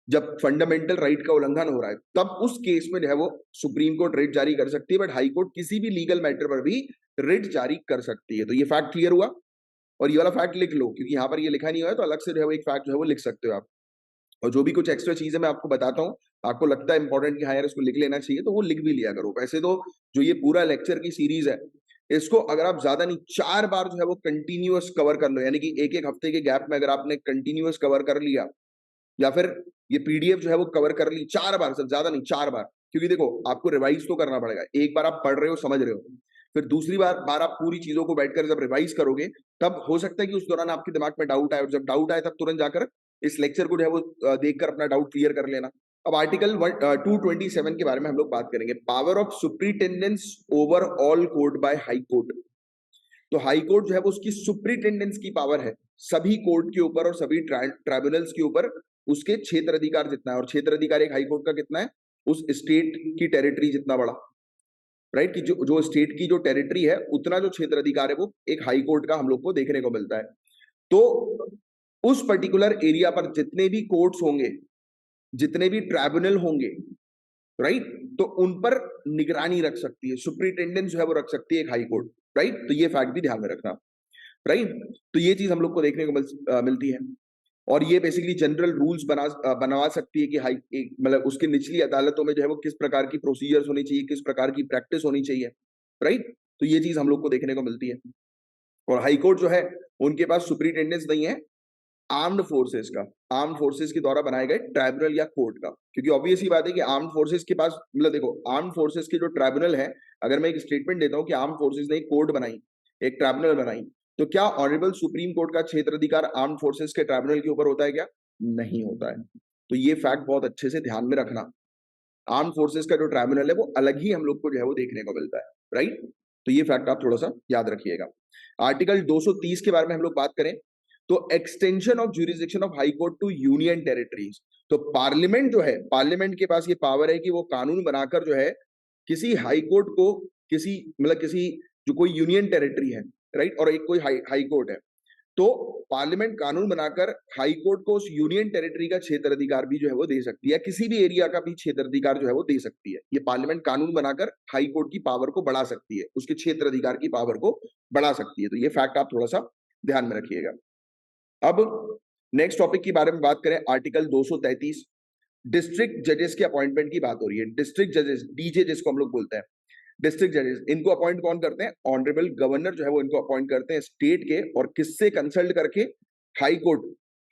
जब फंडामेंटल राइट का उल्लंघन हो रहा है, तब उस केस में जो है वो सुप्रीम कोर्ट रिट जारी कर सकती है। बट हाई कोर्ट किसी भी लीगल मैटर पर भी रिट जारी कर सकती है। तो ये फैक्ट क्लियर हुआ। और ये वाला फैक्ट लिख लो, क्योंकि यहाँ पर ये लिखा नहीं हुआ है, तो अलग से जो है वो एक फैक्ट जो है वो लिख सकते हो आप। और जो भी कुछ एक्स्ट्रा चीजें मैं आपको बताता हूँ, आपको लगता है इंपॉर्टेंट कि हाँ यार इसको लिख लेना चाहिए, तो वो लिख भी लिया करो। वैसे तो जो ये पूरा लेक्चर की सीरीज है, इसको अगर आप ज्यादा नहीं 4 बार जो है वो कंटिन्यूअस कवर कर लो, यानी कि एक एक हफ्ते के गैप में अगर आपने कंटिन्यूअस कवर कर लिया, या फिर ये पीडीएफ जो है वो कवर कर ली 4 बार, सब ज्यादा नहीं 4 बार। क्योंकि देखो आपको रिवाइज तो करना पड़ेगा, एक बार आप पढ़ रहे हो समझ रहे हो, फिर दूसरी बार आप पूरी चीजों को बैठकर जब रिवाइज करोगे, तब हो सकता है कि उस दौरान आपके दिमाग में डाउट आए, और जब डाउट आए तब तुरंत जाकर इस लेक्चर को जो है वो देखकर अपना डाउट क्लियर कर लेना। अब आर्टिकल 227 के बारे में हम लोग बात करेंगे, power of superintendence over all court by high court. तो हाई कोर्ट जो है वो उसकी सुप्रिटेंडेंस की पावर है सभी कोर्ट के ऊपर और सभी ट्राइब्यूनल्स के ऊपर, उसके क्षेत्र अधिकार जितना है। और क्षेत्र अधिकार एक हाई कोर्ट का कितना है? उस स्टेट की टेरिटरी जितना बड़ा, राइट, कि जो स्टेट की जो टेरिटरी है उतना जो क्षेत्र अधिकार है वो एक हाई कोर्ट का हम लोग को देखने को मिलता है। तो उस पर्टिकुलर एरिया पर जितने भी कोर्ट्स होंगे, जितने भी ट्राइब्यूनल होंगे, राइट, तो उन पर निगरानी रख सकती है, सुप्रिटेंडेंस जो है वो रख सकती है एक हाई कोर्ट, राइट। तो ये फैक्ट भी ध्यान में रखना, राइट। तो ये चीज हम लोग को देखने को मिलती है। और ये बेसिकली जनरल रूल्स बनवा सकती है कि हाई मतलब उसकी निचली अदालतों में जो है वो किस प्रकार की प्रोसीजर्स होनी चाहिए, किस प्रकार की प्रैक्टिस होनी चाहिए, राइट। तो ये चीज हम लोग को देखने को मिलती है। और हाई कोर्ट जो है उनके पास सुप्रिटेंडेंस नहीं है आर्म्ड फोर्सेस का, आर्म्ड फोर्सेस के द्वारा बनाए गए ट्राइब्यूनल या कोर्ट का। क्योंकि ऑब्वियस ही बात है कि आर्म्ड फोर्सेस के पास, मतलब देखो आर्म्ड फोर्सेस के जो ट्राइब्यूनल है, अगर मैं एक स्टेटमेंट देता हूं कि आर्म्ड फोर्सेस ने एक कोर्ट बनाई, एक ट्राइब्यूनल बनाई, तो क्या ऑनरेबल सुप्रीम कोर्ट का क्षेत्र अधिकार आर्म्ड फोर्सेस के ट्राइब्यूनल के ऊपर होता है क्या? नहीं होता है। तो ये फैक्ट बहुत अच्छे से ध्यान में रखना। आर्म फोर्सेस का जो ट्राइब्यूनल है वो अलग ही हम लोग को जो है वो देखने को मिलता है, राइट। तो ये फैक्ट आप थोड़ा सा याद रखिएगा। आर्टिकल 230 के बारे में हम लोग बात करें तो extension of jurisdiction of high court to union territories. तो पार्लियामेंट जो है, पार्लियामेंट के पास ये पावर है कि वो कानून बनाकर जो है किसी हाई कोर्ट को, किसी मतलब किसी जो कोई यूनियन टेरिटरी है, राइट, और एक कोई हाई कोर्ट है, तो पार्लियामेंट कानून बनाकर हाई कोर्ट को उस यूनियन टेरिटरी का क्षेत्र अधिकार भी जो है वो दे सकती है, किसी भी एरिया का भी क्षेत्र अधिकार जो है वो दे सकती है। ये पार्लियामेंट कानून बनाकर हाई कोर्ट की पावर को बढ़ा सकती है, उसके क्षेत्र अधिकार की पावर को बढ़ा सकती है। तो ये फैक्ट आप थोड़ा सा ध्यान में रखिएगा। अब नेक्स्ट टॉपिक के बारे में बात करें, आर्टिकल 233, डिस्ट्रिक्ट जजेस के अपॉइंटमेंट की बात हो रही है। डिस्ट्रिक्ट जजेस, डीजे जिसको हम लोग बोलते हैं, डिस्ट्रिक्ट जजेस, इनको अपॉइंट कौन करते हैं? ऑनरेबल गवर्नर जो है वो इनको अपॉइंट करते हैं स्टेट के, और किससे कंसल्ट करके? हाई कोर्ट,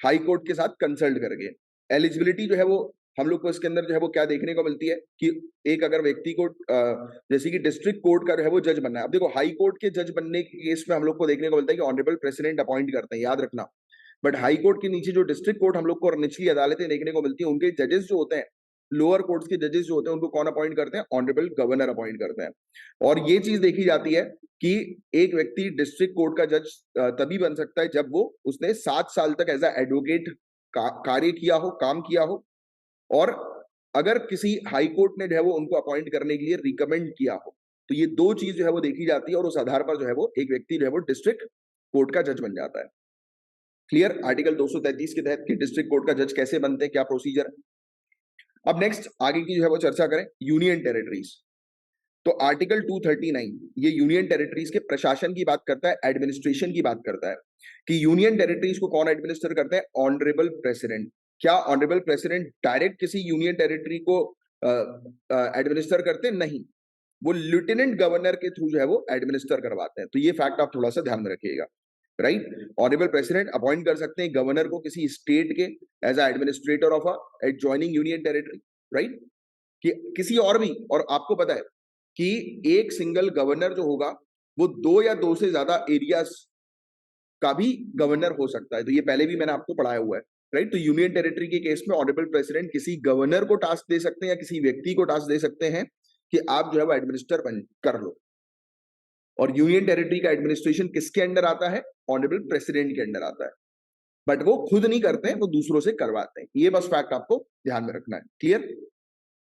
हाई कोर्ट के साथ कंसल्ट करके। एलिजिबिलिटी जो है वो हम लोग को इसके अंदर जो है वो क्या देखने को मिलती है कि एक अगर व्यक्ति को जैसे कि डिस्ट्रिक्ट कोर्ट का जो है वो जज बनना है। अब देखो हाई कोर्ट के जज बनने के केस में हम लोग को देखने को मिलता है कि ऑनरेबल प्रेसिडेंट अपॉइंट करते हैं, याद रखना। बट हाई कोर्ट के नीचे जो डिस्ट्रिक्ट कोर्ट हम लोग को निचली अदालतें देखने को मिलती है, उनके जजेस जो होते हैं, लोअर कोर्ट्स के जजेस जो होते हैं, उनको कौन अपॉइंट करते हैं? ऑनरेबल गवर्नर अपॉइंट करते हैं। और ये चीज देखी जाती है कि एक व्यक्ति डिस्ट्रिक्ट कोर्ट का जज तभी बन सकता है जब वो उसने 7 साल तक एज अ एडवोकेट कार्य किया हो, काम किया हो, और अगर किसी हाई कोर्ट ने जो है वो उनको अपॉइंट करने के लिए रिकमेंड किया हो। तो ये दो चीज जो है वो देखी जाती है और उस आधार पर जो है वो एक व्यक्ति जो है वो डिस्ट्रिक्ट कोर्ट का जज बन जाता है। क्लियर? आर्टिकल 233 के तहत कि डिस्ट्रिक्ट कोर्ट का जज कैसे बनते हैं, क्या प्रोसीजर है। अब नेक्स्ट आगे की जो है वो चर्चा करें, यूनियन टेरिटरीज। तो आर्टिकल 239 ये यूनियन टेरिटरीज के प्रशासन की बात करता है, एडमिनिस्ट्रेशन की बात करता है कि यूनियन टेरिटरीज को कौन एडमिनिस्टर करते हैं? Honourable president. क्या ऑनरेबल प्रेसिडेंट डायरेक्ट किसी यूनियन टेरिटरी को एडमिनिस्टर करते हैं? नहीं, वो लेफ्टिनेंट गवर्नर के थ्रू जो है वो एडमिनिस्टर करवाते हैं। तो ये फैक्ट आप थोड़ा सा ध्यान में रखिएगा, राइट। ऑनरेबल प्रेसिडेंट अपॉइंट कर सकते हैं गवर्नर को किसी स्टेट के as a administrator of a adjoining union territory, right, कि किसी और भी। और आपको पता है कि एक सिंगल गवर्नर जो होगा वो 2 या 2 से ज्यादा एरियाज का भी गवर्नर हो सकता है। तो ये पहले भी मैंने आपको पढ़ाया हुआ है, राइट। तो यूनियन टेरिटरी के केस में ऑनरेबल प्रेसिडेंट किसी गवर्नर को टास्क दे सकते हैं या किसी व्यक्ति को टास्क दे सकते हैं कि आप जो है वो एडमिनिस्टर बन कर लो। और यूनियन टेरिटरी का एडमिनिस्ट्रेशन किसके अंडर आता है? ऑनरेबल प्रेसिडेंट के अंडर आता है। बट वो खुद नहीं करते हैं, वो दूसरों से करवाते हैं। ये बस फैक्ट आपको ध्यान में रखना है। क्लियर?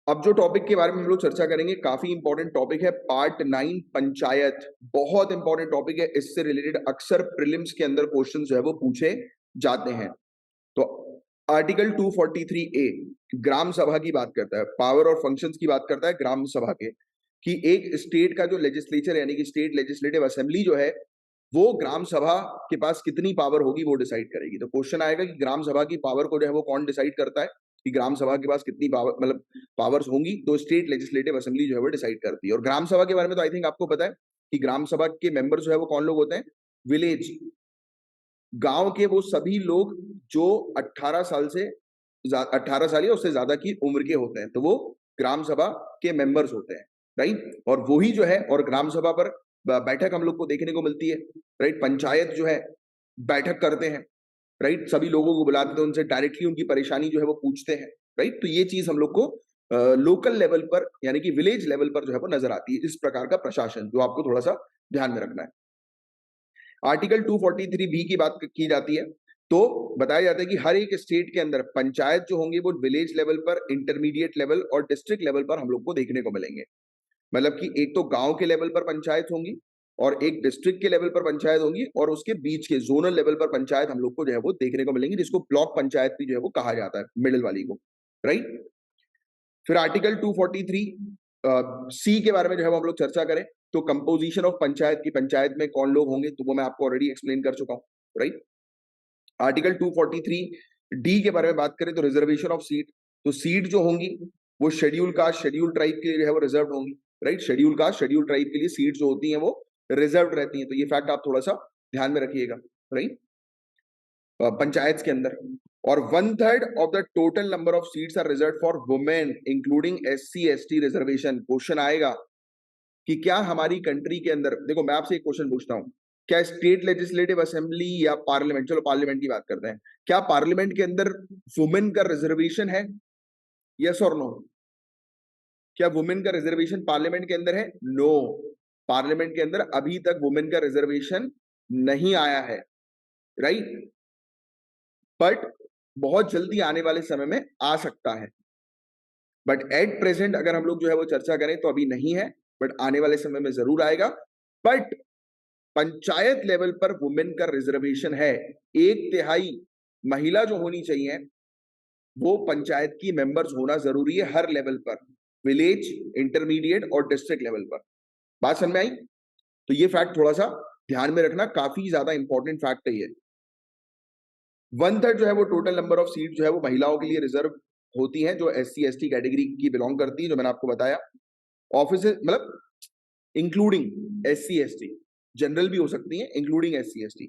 अब जो टॉपिक के बारे में हम लोग चर्चा करेंगे, काफी इंपॉर्टेंट टॉपिक है, पार्ट 9 पंचायत। बहुत इंपॉर्टेंट टॉपिक है, इससे रिलेटेड अक्सर प्रीलिम्स के अंदर क्वेश्चन जो है वो पूछे जाते हैं। तो आर्टिकल 243 ए ग्राम सभा की बात करता है, पावर और फंक्शंस की बात करता है ग्राम सभा के, कि एक स्टेट का जो लेजिस्लेचर यानी कि स्टेट लेजिस्लेटिव असेंबली जो है वो ग्राम सभा के पास कितनी पावर होगी वो डिसाइड करेगी। तो क्वेश्चन आएगा कि ग्राम सभा की पावर को जो है वो कौन डिसाइड करता है, कि ग्राम सभा के पास कितनी पावर मतलब पावर्स होंगी। तो स्टेट लेजिस्लेटिव असेंबली जो है वो डिसाइड करती है। और ग्राम सभा के बारे में तो आई थिंक आपको पता है कि ग्राम सभा के मेंबर जो है वो कौन लोग होते हैं? विलेज, गांव के वो सभी लोग जो 18 साल से 18 साल या उससे ज्यादा की उम्र के होते हैं, तो वो ग्राम सभा के मेंबर्स होते हैं, राइट। और वही जो है, और ग्राम सभा पर बैठक हम लोग को देखने को मिलती है, राइट। पंचायत जो है बैठक करते हैं, राइट, सभी लोगों को बुलाते हैं, उनसे डायरेक्टली उनकी परेशानी जो है वो पूछते हैं, राइट। तो ये चीज हम लोग को लोकल लेवल पर यानी कि विलेज लेवल पर जो है वो नजर आती है, इस प्रकार का प्रशासन जो आपको थोड़ा सा ध्यान में रखना है। आर्टिकल 243 बी की बात की जाती है, तो बताया जाता है कि हर एक स्टेट के अंदर पंचायत जो होंगे वो विलेज लेवल पर, इंटरमीडिएट लेवल और डिस्ट्रिक्ट लेवल पर हम लोग को देखने को मिलेंगे। मतलब कि एक तो गांव के लेवल पर पंचायत होंगी और एक डिस्ट्रिक्ट के लेवल पर पंचायत होंगी, और उसके बीच के जोनल लेवल पर पंचायत हम लोग को जो है वो देखने को मिलेंगी, जिसको ब्लॉक पंचायत भी जो है वो कहा जाता है, मिडिल वाली को, राइट। फिर आर्टिकल 243 सी के बारे में जो है वो हम लोग चर्चा करें, तो कंपोजिशन ऑफ पंचायत की, पंचायत में कौन लोग होंगे, तो वो मैं आपको ऑलरेडी एक्सप्लेन कर चुका हूं, राइट। आर्टिकल 243 डी के बारे में बात करें तो रिजर्वेशन ऑफ सीट, तो सीट जो होंगी वो शेड्यूल कास्ट, शेड्यूल ट्राइब के लिए जो है वो रिजर्व होंगी, right. Schedule caste, schedule tribe के लिए सीट जो होती हैं वो रिजर्व रहती हैं। तो ये फैक्ट आप थोड़ा सा ध्यान में रखिएगा, राइट, पंचायत के अंदर। और 1/3 of the total number of seats are reserve for women including SC ST reservation. Question आएगा कि क्या हमारी कंट्री के अंदर, देखो मैं आपसे एक क्वेश्चन पूछता हूं, क्या स्टेट लेजिस्लेटिव असेंबली या पार्लियामेंट, चलो पार्लियामेंट की बात करते हैं, क्या पार्लियामेंट के अंदर वुमेन का रिजर्वेशन है? यस और नो? क्या वुमेन का रिजर्वेशन पार्लियामेंट के अंदर है? नो, पार्लियामेंट के अंदर अभी तक वुमेन का रिजर्वेशन नहीं आया है, राइट। बट बहुत जल्दी आने वाले समय में आ सकता है। बट एट प्रेजेंट अगर हम लोग जो है वो चर्चा करें तो अभी नहीं है, बट आने वाले समय में जरूर आएगा। बट पंचायत लेवल पर वुमेन का रिजर्वेशन है, 1/3 महिला जो होनी चाहिए वो पंचायत की मेंबर्स होना जरूरी है हर लेवल पर, विलेज, इंटरमीडिएट और डिस्ट्रिक्ट लेवल पर। बात समझ में आई? तो ये फैक्ट थोड़ा सा ध्यान में रखना, काफी ज्यादा इंपॉर्टेंट फैक्ट है ये। 1/3 जो है वो टोटल नंबर ऑफ सीट जो है वो महिलाओं के लिए रिजर्व होती हैं, जो SC ST कैटेगरी की बिलोंग करती है, जो मैंने आपको बताया। ऑफिस मतलब इंक्लूडिंग SC ST, जनरल भी हो सकती हैं, इंक्लूडिंग SC ST।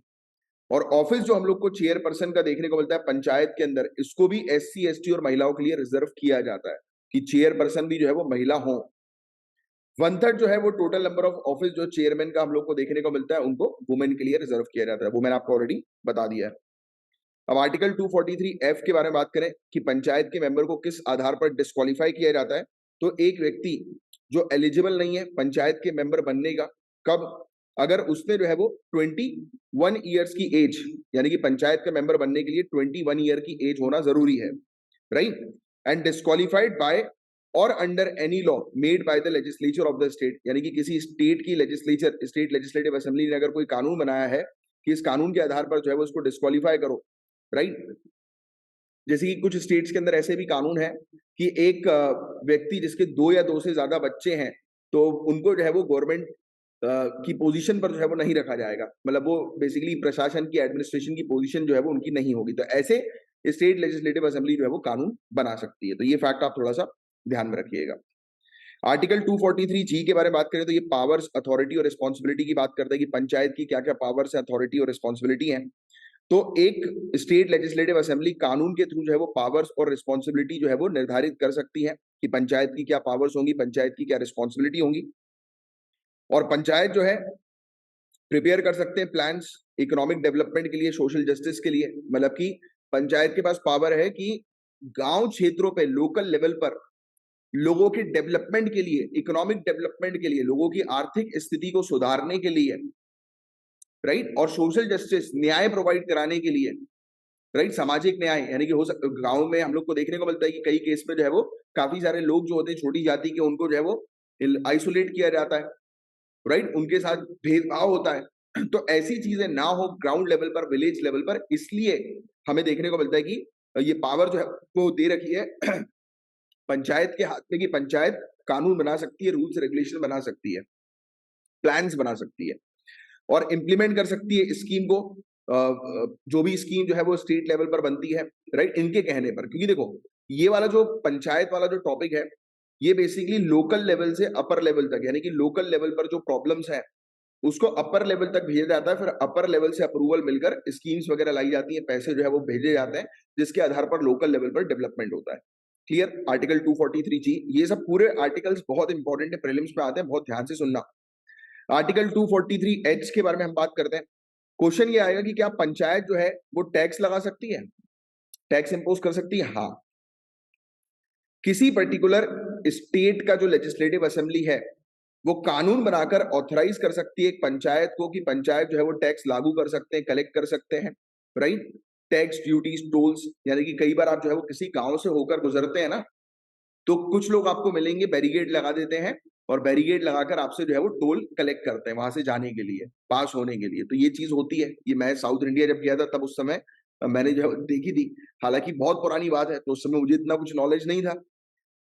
और ऑफिस जो हम लोग को चेयरपर्सन का देखने को मिलता है पंचायत के अंदर, इसको भी SC ST और महिलाओं के लिए रिजर्व किया जाता है कि चेयरपर्सन भी जो है वो महिला हो। 1/3 जो है वो टोटल नंबर ऑफ ऑफिस जो चेयरमैन का हम लोग को देखने को मिलता है, उनको वुमेन के लिए रिजर्व किया जाता है, वो मैंने आपको ऑलरेडी बता दिया है। अब आर्टिकल 243F के बारे में बात करें कि पंचायत के मेंबर को किस आधार पर डिस्क्वालीफाई किया जाता है, तो एक व्यक्ति जो एलिजिबल नहीं है पंचायत के मेंबर बनने का, कब? अगर उसने जो है वो 21 ईयर्स की एज, यानी कि पंचायत का मेंबर बनने के लिए 21 ईयर की एज होना जरूरी है, राइट? एंड डिस्क्वालीफाइड बाय और under any law made by the legislature of the state, यानी कि किसी स्टेट की लेजिस्लेचर, स्टेट लेजिस्लेटिव असेंबली ने अगर कोई कानून बनाया है कि इस कानून के आधार पर जो है वो उसको डिस्क्वालीफाई करो, राइट? जैसे कि कुछ स्टेट्स के अंदर ऐसे भी कानून है कि एक व्यक्ति जिसके 2 या 2 से ज्यादा बच्चे हैं, तो उनको जो है वो गवर्नमेंट की पोजीशन पर जो है वो नहीं रखा जाएगा, मतलब वो बेसिकली प्रशासन की, एडमिनिस्ट्रेशन की पोजीशन जो है वो उनकी नहीं होगी। तो ऐसे स्टेट लेजिस्लेटिव असेंबली जो है वो कानून बना सकती है, तो ये फैक्ट आप थोड़ा सा ध्यान में रखिएगा। आर्टिकल 243G के बारे में बात करें तो ये पावर्स, अथॉरिटी और रिस्पॉन्सिबिलिटी की बात करता है कि पंचायत की क्या क्या पावर्स, अथॉरिटी और रिस्पॉन्सिबिलिटी है। तो एक स्टेट लेजिस्लेटिव असेंबली कानून के थ्रू जो है वो पावर्स और रिस्पॉन्सिबिलिटी जो है वो निर्धारित कर सकती है कि पंचायत की क्या पावर्स होंगी, पंचायत की क्या रिस्पॉन्सिबिलिटी होंगी। और पंचायत जो है प्रिपेयर कर सकते हैं प्लान्स इकोनॉमिक डेवलपमेंट के लिए, सोशल जस्टिस के लिए, मतलब कि पंचायत के पास पावर है कि गांव क्षेत्रों पे, लोकल लेवल पर लोगों के डेवलपमेंट के लिए, इकोनॉमिक डेवलपमेंट के लिए, लोगों की आर्थिक स्थिति को सुधारने के लिए, राइट, और सोशल जस्टिस, न्याय प्रोवाइड कराने के लिए, राइट, सामाजिक न्याय, यानी कि हो सकता गांव में हम लोग को देखने को मिलता है कि कई केस में जो है वो काफी सारे लोग जो होते हैं छोटी जाति के, उनको जो है वो आइसोलेट किया जाता है, राइट, उनके साथ भेदभाव होता है। तो ऐसी चीजें ना हो ग्राउंड लेवल पर, विलेज लेवल पर, इसलिए हमें देखने को मिलता है कि ये पावर जो है वो दे रखी है पंचायत के हाथ में कि पंचायत कानून बना सकती है, रूल्स रेगुलेशन बना सकती है, प्लान्स बना सकती है और इम्प्लीमेंट कर सकती है स्कीम को। जो भी स्कीम जो है वो स्टेट लेवल पर बनती है, राइट, इनके कहने पर। क्योंकि देखो ये वाला जो पंचायत वाला जो टॉपिक है, ये बेसिकली लोकल लेवल से अपर लेवल तक, यानी कि लोकल लेवल पर जो प्रॉब्लम्स है उसको अपर लेवल तक भेजा जाता है, फिर अपर लेवल से अप्रूवल मिलकर स्कीम्स वगैरह लाई जाती है, पैसे जो है वो भेजे जाते हैं, जिसके आधार पर लोकल लेवल पर डेवलपमेंट होता है। क्लियर? आर्टिकल 243G, ये सब पूरे आर्टिकल्स बहुत इंपॉर्टेंट है, प्रीलिम्स में आते हैं, बहुत ध्यान से सुनना। आर्टिकल 243H के बारे में हम बात करते हैं। क्वेश्चन ये आएगा कि क्या पंचायत जो है वो टैक्स लगा सकती है, टैक्स इंपोज कर सकती है? हाँ, किसी पर्टिकुलर स्टेट का जो लेजिस्लेटिव असेंबली है वो कानून बनाकर ऑथराइज कर सकती है एक पंचायत को कि पंचायत जो है वो टैक्स लागू कर सकते हैं, कलेक्ट कर सकते हैं, राइट? टैक्स, ड्यूटीज, टोल्स, यानी कि कई बार आप जो है वो किसी गांव से होकर गुजरते हैं ना, तो कुछ लोग आपको मिलेंगे, बैरिकेड लगा देते हैं और बैरिकेड लगाकर आपसे जो है वो टोल कलेक्ट करते हैं वहां से जाने के लिए, पास होने के लिए। तो ये चीज होती है। ये मैं साउथ इंडिया जब गया था तब उस समय मैंने जो है देखी थी। हालांकि बहुत पुरानी बात है, तो उस समय मुझे इतना कुछ नॉलेज नहीं था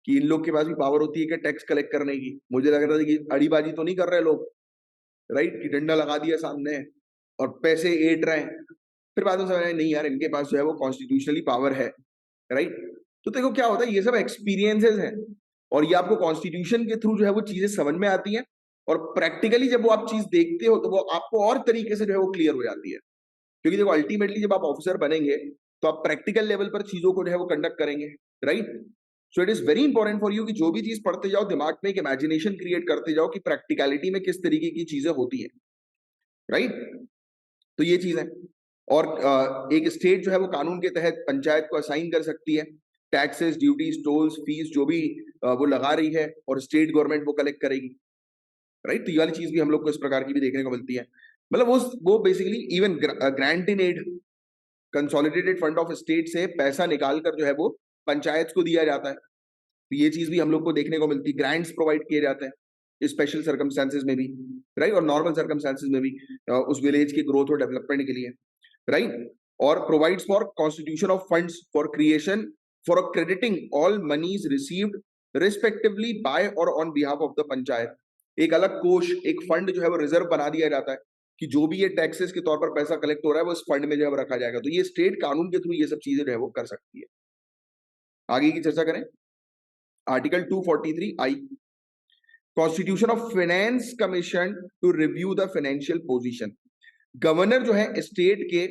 कि इन लोग के पास भी पावर होती है कि टैक्स कलेक्ट करने की। मुझे लग रहा था कि अड़ीबाजी तो नहीं कर रहे लोग, राइट, कि डंडा लगा दिया सामने और पैसे ऐंठ रहे हैं। फिर बाद में समझ आया नहीं यार, इनके पास जो है वो कॉन्स्टिट्यूशनली पावर है, राइट। तो देखो क्या होता है, ये सब एक्सपीरियंसेस हैं और ये आपको कॉन्स्टिट्यूशन के थ्रू जो है वो चीजें समझ में आती हैं और प्रैक्टिकली जब वो आप चीज देखते हो तो वो आपको और तरीके से जो है वो क्लियर हो जाती है। क्योंकि देखो अल्टीमेटली जब आप ऑफिसर बनेंगे तो आप प्रैक्टिकल लेवल पर चीजों को जो है वो कंडक्ट करेंगे, right. So it is very important for you कि जो भी चीज पढ़ते जाओ दिमाग में एक इमेजिनेशन क्रिएट करते जाओ कि प्रैक्टिकलिटी में किस तरीके की चीजें होती है, राइट। तो ये चीज है। और एक स्टेट जो है वो कानून के तहत पंचायत को असाइन कर सकती है टैक्सेस, ड्यूटीज, टोल्स, फीस जो भी वो लगा रही है और स्टेट गवर्नमेंट वो कलेक्ट करेगी, राइट। तो ये वाली चीज भी हम लोग को इस प्रकार की भी देखने को मिलती है। मतलब वो basically even grant in aid, consolidated fund of state से पैसा निकाल कर जो है वो पंचायत को दिया जाता है। तो ये चीज भी हम लोग को देखने को मिलती है। ग्रांट्स प्रोवाइड किए जाते हैं स्पेशल सर्कमस्टेंसेज में भी, राइट, और नॉर्मल सर्कमस्टेंसेज में भी उस विलेज की ग्रोथ और डेवलपमेंट के लिए, राइट। और provides for constitution of funds for creation for crediting all monies received respectively by और on behalf of the panchayat. एक अलग कोष, एक फंड जो है वो रिजर्व बना दिया जाता है कि जो भी ये टैक्सेस के तौर पर पैसा कलेक्ट हो रहा है वो इस फंड में जो है वो रखा जाएगा। तो ये स्टेट कानून के थ्रू ये सब चीजें जो है वो कर सकती है। आगे की चर्चा करें। Article 243I, constitution of finance commission to review the financial position. Governor जो है स्टेट के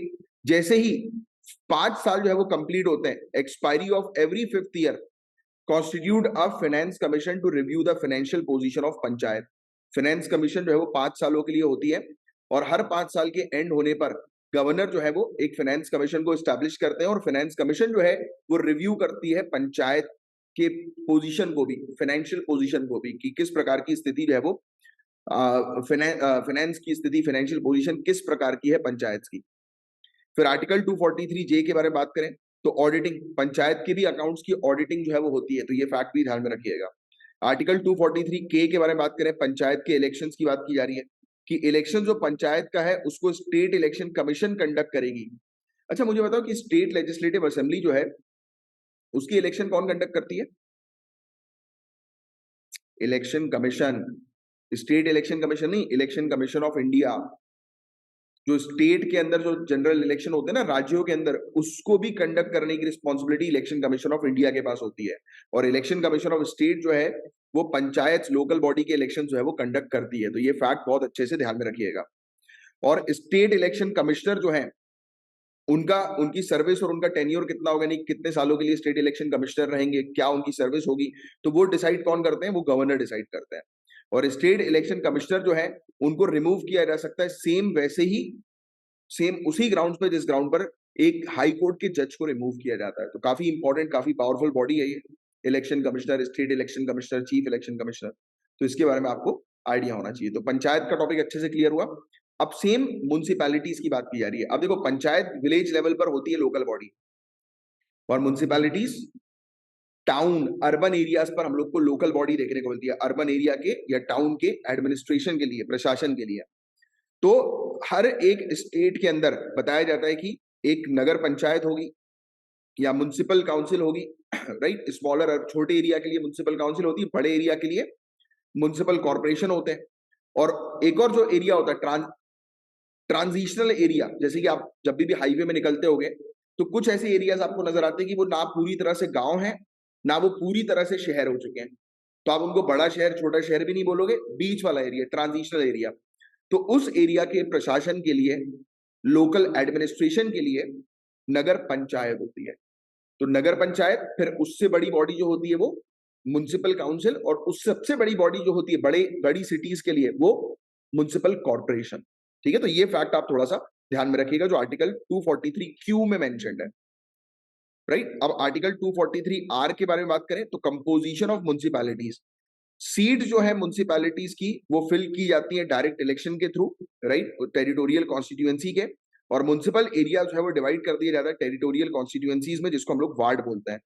जैसे ही 5 साल जो है वो कंप्लीट होते हैं, expiry of every 5th year, constitute a finance commission to review the financial position of panchayat. Finance commission जो है वो 5 सालों के लिए होती है, और हर 5 साल के एंड होने पर गवर्नर जो है वो एक फाइनेंस कमीशन को स्टैब्लिश करते हैं, और फाइनेंस कमीशन जो है वो रिव्यू करती है पंचायत के पोजीशन को भी, फाइनेंशियल पोजीशन को भी, कि किस प्रकार की स्थिति जो है वो फाइनेंस की स्थिति, फाइनेंशियल पोजीशन किस प्रकार की है पंचायत की। फिर आर्टिकल 243 जे के बारे में बात करें तो ऑडिटिंग, पंचायत के भी अकाउंट्स की ऑडिटिंग जो है वो होती है, तो ये फैक्ट भी ध्यान में रखिएगा। आर्टिकल 243 के बारे में बात करें, पंचायत के इलेक्शंस की बात की जा रही है कि इलेक्शन जो पंचायत का है उसको स्टेट इलेक्शन कमीशन कंडक्ट करेगी। अच्छा मुझे बताओ कि स्टेट लेजिस्लेटिव असेंबली जो है उसकी इलेक्शन कौन कंडक्ट करती है? Election commission, state election commission नहीं, इलेक्शन कमीशन ऑफ इंडिया। जो स्टेट के अंदर जो जनरल इलेक्शन होते हैं ना राज्यों के अंदर, उसको भी कंडक्ट करने की responsibility election commission of India के पास होती है। और इलेक्शन कमीशन ऑफ स्टेट जो है वो पंचायत, लोकल बॉडी के इलेक्शन जो है वो कंडक्ट करती है, तो ये फैक्ट बहुत अच्छे से ध्यान में रखिएगा। और स्टेट इलेक्शन कमिश्नर जो है उनका, उनकी सर्विस और उनका टेन्योर कितना होगा, नहीं कितने सालों के लिए स्टेट इलेक्शन कमिश्नर रहेंगे, क्या उनकी सर्विस होगी, तो वो डिसाइड कौन करते हैं? वो गवर्नर डिसाइड करते हैं। और स्टेट इलेक्शन कमिश्नर जो है उनको रिमूव किया जा सकता है सेम वैसे ही, सेम उसी ग्राउंड पे जिस ग्राउंड पर एक हाई कोर्ट के जज को रिमूव किया जाता है। तो काफी इंपॉर्टेंट, काफी पावरफुल बॉडी है ये election commissioner, state election commissioner, chief election commissioner. तो इसके बारे में आपको आइडिया होना चाहिए। तो पंचायत का टॉपिक अच्छे से क्लियर हुआ। अब सेम म्युनिसिपैलिटीज की बात की जा रही है। अब देखो पंचायत विलेज लेवल पर होती है लोकल बॉडी, और म्युनिसिपैलिटीज टाउन, अर्बन एरियाज पर हम लोग को लोकल बॉडी देखने को मिलती है, अर्बन एरिया के या टाउन के एडमिनिस्ट्रेशन के लिए, प्रशासन के लिए। तो हर एक स्टेट के अंदर बताया जाता है कि एक नगर पंचायत होगी या म्युनिसिपल काउंसिल होगी, राइट। स्मॉलर, छोटे एरिया के लिए म्युनिसिपल काउंसिल होती है, बड़े एरिया के लिए म्युनिसिपल कॉर्पोरेशन होते हैं। और एक और जो एरिया होता है ट्रांजिशनल एरिया, जैसे कि आप जब भी हाईवे में निकलते होगे तो कुछ ऐसे एरियाज आपको नजर आते हैं कि वो ना पूरी तरह से गांव है, ना वो पूरी तरह से शहर हो चुके हैं। तो आप उनको बड़ा शहर छोटा शहर भी नहीं बोलोगे, बीच वाला एरिया, ट्रांजिशनल एरिया। तो उस एरिया के प्रशासन के लिए, लोकल एडमिनिस्ट्रेशन के लिए नगर पंचायत होती है। तो नगर पंचायत, फिर उससे बड़ी बॉडी जो होती है वो म्युनिसिपल काउंसिल, और उस सबसे बड़ी बॉडी जो होती है बड़ी सिटीज के लिए वो म्युनिसिपल कॉर्पोरेशन। ठीक है, तो ये फैक्ट आप थोड़ा सा ध्यान में रखिएगा जो आर्टिकल 243 क्यू में मेंशन्ड है, राइट। अब आर्टिकल 243 आर के बारे में बात करें तो कंपोजिशन ऑफ म्युनिसिपैलिटीज, सीट जो है म्युनिसिपैलिटीज की वो फिल की जाती है डायरेक्ट इलेक्शन के थ्रू, राइट, टेरिटोरियल कॉन्स्टिट्यूएंसी के। और म्युनिसिपल एरिया जो है वो डिवाइड कर दिया जाता है टेरिटोरियल कॉन्स्टिट्यूएंसीज में, जिसको हम लोग वार्ड बोलते हैं।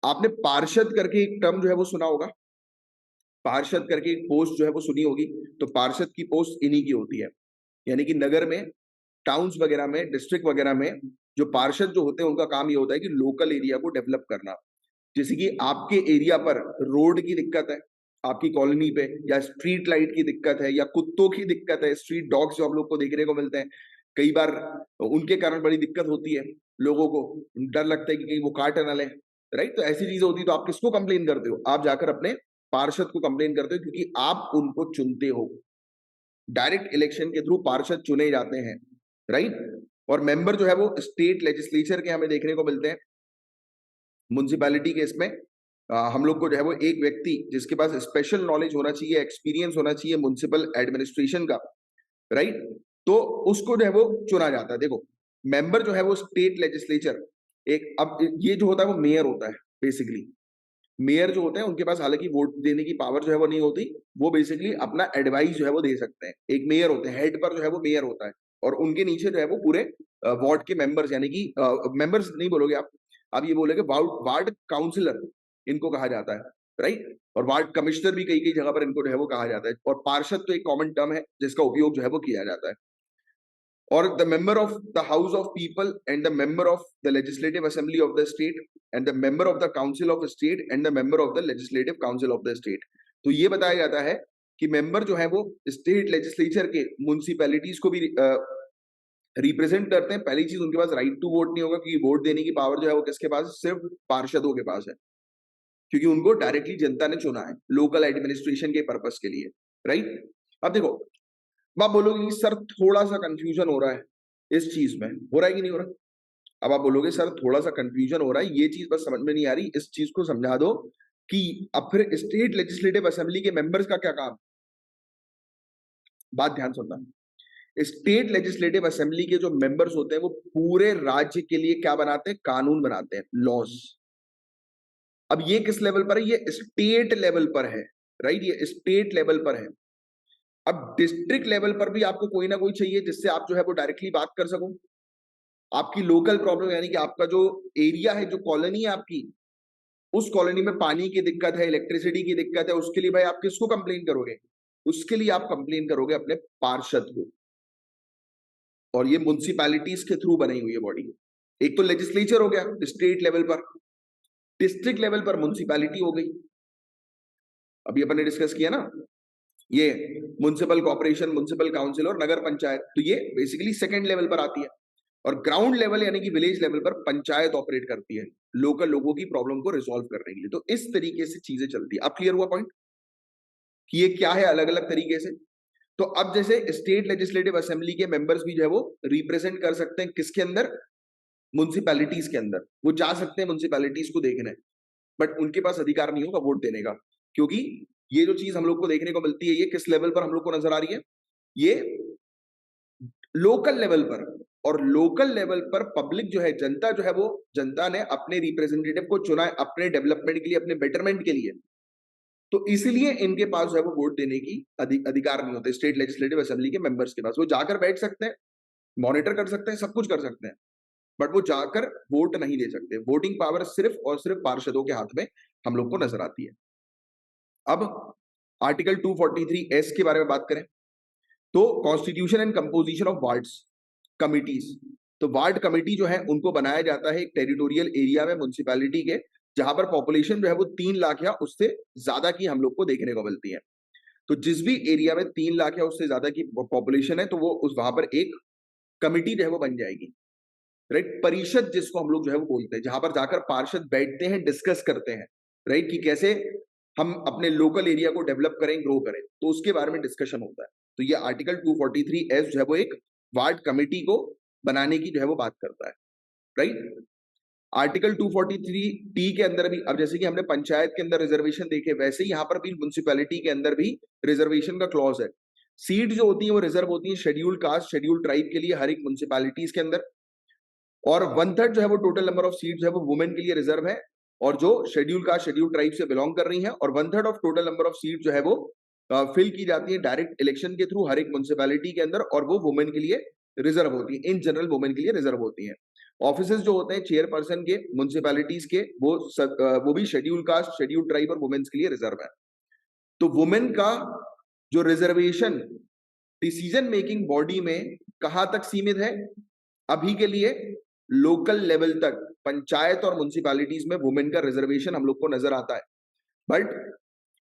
आपने पार्षद करके एक टर्म जो है वो सुना होगा, पार्षद करके एक पोस्ट जो है वो सुनी होगी। तो पार्षद की पोस्ट इन्हीं की होती है, यानी कि नगर में, टाउन्स वगैरह में, डिस्ट्रिक्ट वगैरह में जो पार्षद जो होते हैं उनका काम ये होता है कि लोकल एरिया को डेवलप करना। जैसे कि आपके एरिया पर रोड की दिक्कत है, आपकी कॉलोनी पे, या स्ट्रीट लाइट की दिक्कत है, या कुत्तों की दिक्कत है, स्ट्रीट डॉग्स जो हम लोग को देखने को मिलते हैं, कई बार उनके कारण बड़ी दिक्कत होती है लोगों को, डर लगता है कि कहीं वो काट ना ले, राइट। तो ऐसी चीजें होती है, तो आप किसको कंप्लेन करते हो? आप जाकर अपने पार्षद को कंप्लेन करते हो, क्योंकि आप उनको चुनते हो। डायरेक्ट इलेक्शन के थ्रू पार्षद चुने जाते हैं, राइट। और मेंबर जो है वो स्टेट लेजिस्लेचर के हमें देखने को मिलते हैं। म्युनिसिपैलिटी केस में हम लोग को जो है वो एक व्यक्ति जिसके पास स्पेशल नॉलेज होना चाहिए, एक्सपीरियंस होना चाहिए म्युनिसिपल एडमिनिस्ट्रेशन का, राइट, तो उसको जो है वो चुना जाता है। देखो मेंबर जो है वो स्टेट लेजिस्लेचर, एक, अब ये जो होता है वो मेयर होता है बेसिकली। मेयर जो होते हैं उनके पास हालांकि वोट देने की पावर जो है वो नहीं होती, वो बेसिकली अपना एडवाइस जो है वो दे सकते हैं। एक मेयर होते हैं, हेड पर जो है वो मेयर होता है, और उनके नीचे जो है वो पूरे वार्ड के मेंबर्स, यानी कि मेंबर्स नहीं बोलोगे आप ये बोलोगे वार्ड काउंसिलर इनको कहा जाता है, राइट। और वार्ड कमिश्नर भी कई कई जगह पर इनको जो है वो कहा जाता है। और पार्षद तो एक कॉमन टर्म है जिसका उपयोग जो है वो किया जाता है। or the member of the house of people and the member of the legislative assembly of the state and the member of the council of state and the member of the legislative council of the state। तो ये बताया जाता है कि member जो है वो state legislature के म्युनिसिपैलिटीज को भी रिप्रेजेंट करते हैं। पहली चीज, उनके पास राइट टू वोट नहीं होगा, क्योंकि वोट देने की पावर जो है वो किसके पास है? सिर्फ पार्षदों के पास है, क्योंकि उनको डायरेक्टली जनता ने चुना है लोकल एडमिनिस्ट्रेशन के पर्पस के लिए, राइट। अब देखो अब आप बोलोगे कि सर थोड़ा सा कंफ्यूजन हो रहा है इस चीज में, हो रहा है कि नहीं हो रहा? अब आप बोलोगे सर थोड़ा सा कंफ्यूजन हो रहा है, ये चीज बस समझ में नहीं आ रही, इस चीज को समझा दो कि अब फिर स्टेट लेजिस्लेटिव असेंबली के मेंबर्स का क्या काम। बात ध्यान सुनना, स्टेट लेजिस्लेटिव असेंबली के जो मेंबर्स होते हैं वो पूरे राज्य के लिए क्या बनाते हैं, कानून बनाते हैं, लॉज। अब ये किस लेवल पर है, ये स्टेट लेवल पर है, राइट, ये स्टेट लेवल पर है। अब डिस्ट्रिक्ट लेवल पर भी आपको कोई ना कोई चाहिए जिससे आप जो है वो डायरेक्टली बात कर सको। आपकी लोकल प्रॉब्लम यानी कि आपका जो एरिया है, जो कॉलोनी है आपकी, उस कॉलोनी में पानी की दिक्कत है, इलेक्ट्रिसिटी की दिक्कत है, उसके लिए भाई आप किसको कंप्लेन करोगे? उसके लिए आप कंप्लेन करोगे अपने पार्षद को। और ये म्युनिसिपैलिटीज के थ्रू बनी हुई है बॉडी। एक तो लेजिस्लेचर हो गया स्टेट लेवल पर, डिस्ट्रिक्ट लेवल पर म्युनिसिपैलिटी हो गई। अभी अपन ने डिस्कस किया ना, ये म्युनिसिपल कॉर्पोरेशन, म्युनिसिपल काउंसिल और नगर पंचायत, तो ये बेसिकली सेकंड लेवल पर आती है। और ग्राउंड लेवल यानी कि विलेज लेवल पर पंचायत ऑपरेट करती है लोकल लोगों की प्रॉब्लम को रिजॉल्व करने के लिए। तो इस तरीके से चीजें चलती है। अब क्लियर हुआ पॉइंट कि ये क्या है अलग अलग तरीके से। तो अब जैसे स्टेट लेजिस्लेटिव असेंबली के मेंबर्स भी जो है वो रिप्रेजेंट कर सकते हैं किसके अंदर, म्युनिसिपैलिटीज के अंदर। वो जा सकते हैं म्युनिसिपैलिटीज को देखने, बट उनके पास अधिकार नहीं होगा वोट देने का, क्योंकि ये जो चीज हम लोग को देखने को मिलती है, ये किस लेवल पर हम लोग को नजर आ रही है, ये लोकल लेवल पर। और लोकल लेवल पर पब्लिक जो है, जनता जो है, वो जनता ने अपने रिप्रेजेंटेटिव को चुना है अपने डेवलपमेंट के लिए, अपने बेटरमेंट के लिए। तो इसलिए इनके पास जो है वो वोट देने की अधिकार नहीं होते स्टेट लेजिस्लेटिव असेंबली के मेंबर्स के पास। वो जाकर बैठ सकते हैं, मॉनिटर कर सकते हैं, सब कुछ कर सकते हैं, बट वो जाकर वोट नहीं दे सकते। वोटिंग पावर सिर्फ और सिर्फ पार्षदों के हाथ में हम लोग को नजर आती है। अब आर्टिकल 243 एस के बारे में बात करें तो constitution and composition of wards committees. तो वार्ड कमेटी जो है उनको बनाया जाता है एक टेरिटोरियल एरिया में, म्युनिसिपैलिटी के, जहां पर पॉपुलेशन जो है वो 3 लाख या उससे ज्यादा की हम लोग को देखने को मिलती है। तो जिस भी एरिया में 3 लाख या उससे ज्यादा की पॉपुलेशन है, तो वो उस वहां पर एक कमिटी जो है वो बन जाएगी, राइट। परिषद जिसको हम लोग जो है वो बोलते हैं, जहां पर जाकर पार्षद बैठते हैं, डिस्कस करते हैं, राइट, कि कैसे हम अपने लोकल एरिया को डेवलप करें, ग्रो करें, तो उसके बारे में डिस्कशन होता है। तो ये आर्टिकल 243 एस जो है वो एक वार्ड कमेटी को बनाने की जो है वो बात करता है, राइट। आर्टिकल 243 टी के अंदर भी, अब जैसे कि हमने पंचायत के अंदर रिजर्वेशन देखे, वैसे ही यहाँ पर भी म्युनिसिपैलिटी के अंदर भी रिजर्वेशन का क्लॉज है। सीट जो होती है वो रिजर्व होती है शेड्यूल्ड कास्ट, शेड्यूल्ड ट्राइब के लिए हर एक म्युनिसिपैलिटीज के अंदर। और 1/3 जो है वो टोटल नंबर ऑफ सीट जो है वो वुमेन के लिए रिजर्व है, और जो शेड्यूल कास्ट, शेड्यूल ट्राइब से बिलोंग कर रही है। और 1/3 of total number of seat जो है वो फिल की जाती है डायरेक्ट इलेक्शन के थ्रू हर एक म्युनिसिपैलिटी के अंदर, और वो वुमेन के लिए रिजर्व होती है, इन जनरल वुमेन के लिए रिजर्व होती है। ऑफिसेज जो होते हैं चेयरपर्सन के म्युनिसिपैलिटीज के, वो भी शेड्यूल कास्ट, शेड्यूल ट्राइब और वुमेन्स के लिए रिजर्व है। तो वुमेन का जो रिजर्वेशन डिसीजन मेकिंग बॉडी में कहां तक सीमित है, अभी के लिए लोकल लेवल तक, पंचायत और म्युनिसिपैलिटीज में वुमेन का रिजर्वेशन हम लोग को नजर आता है। बट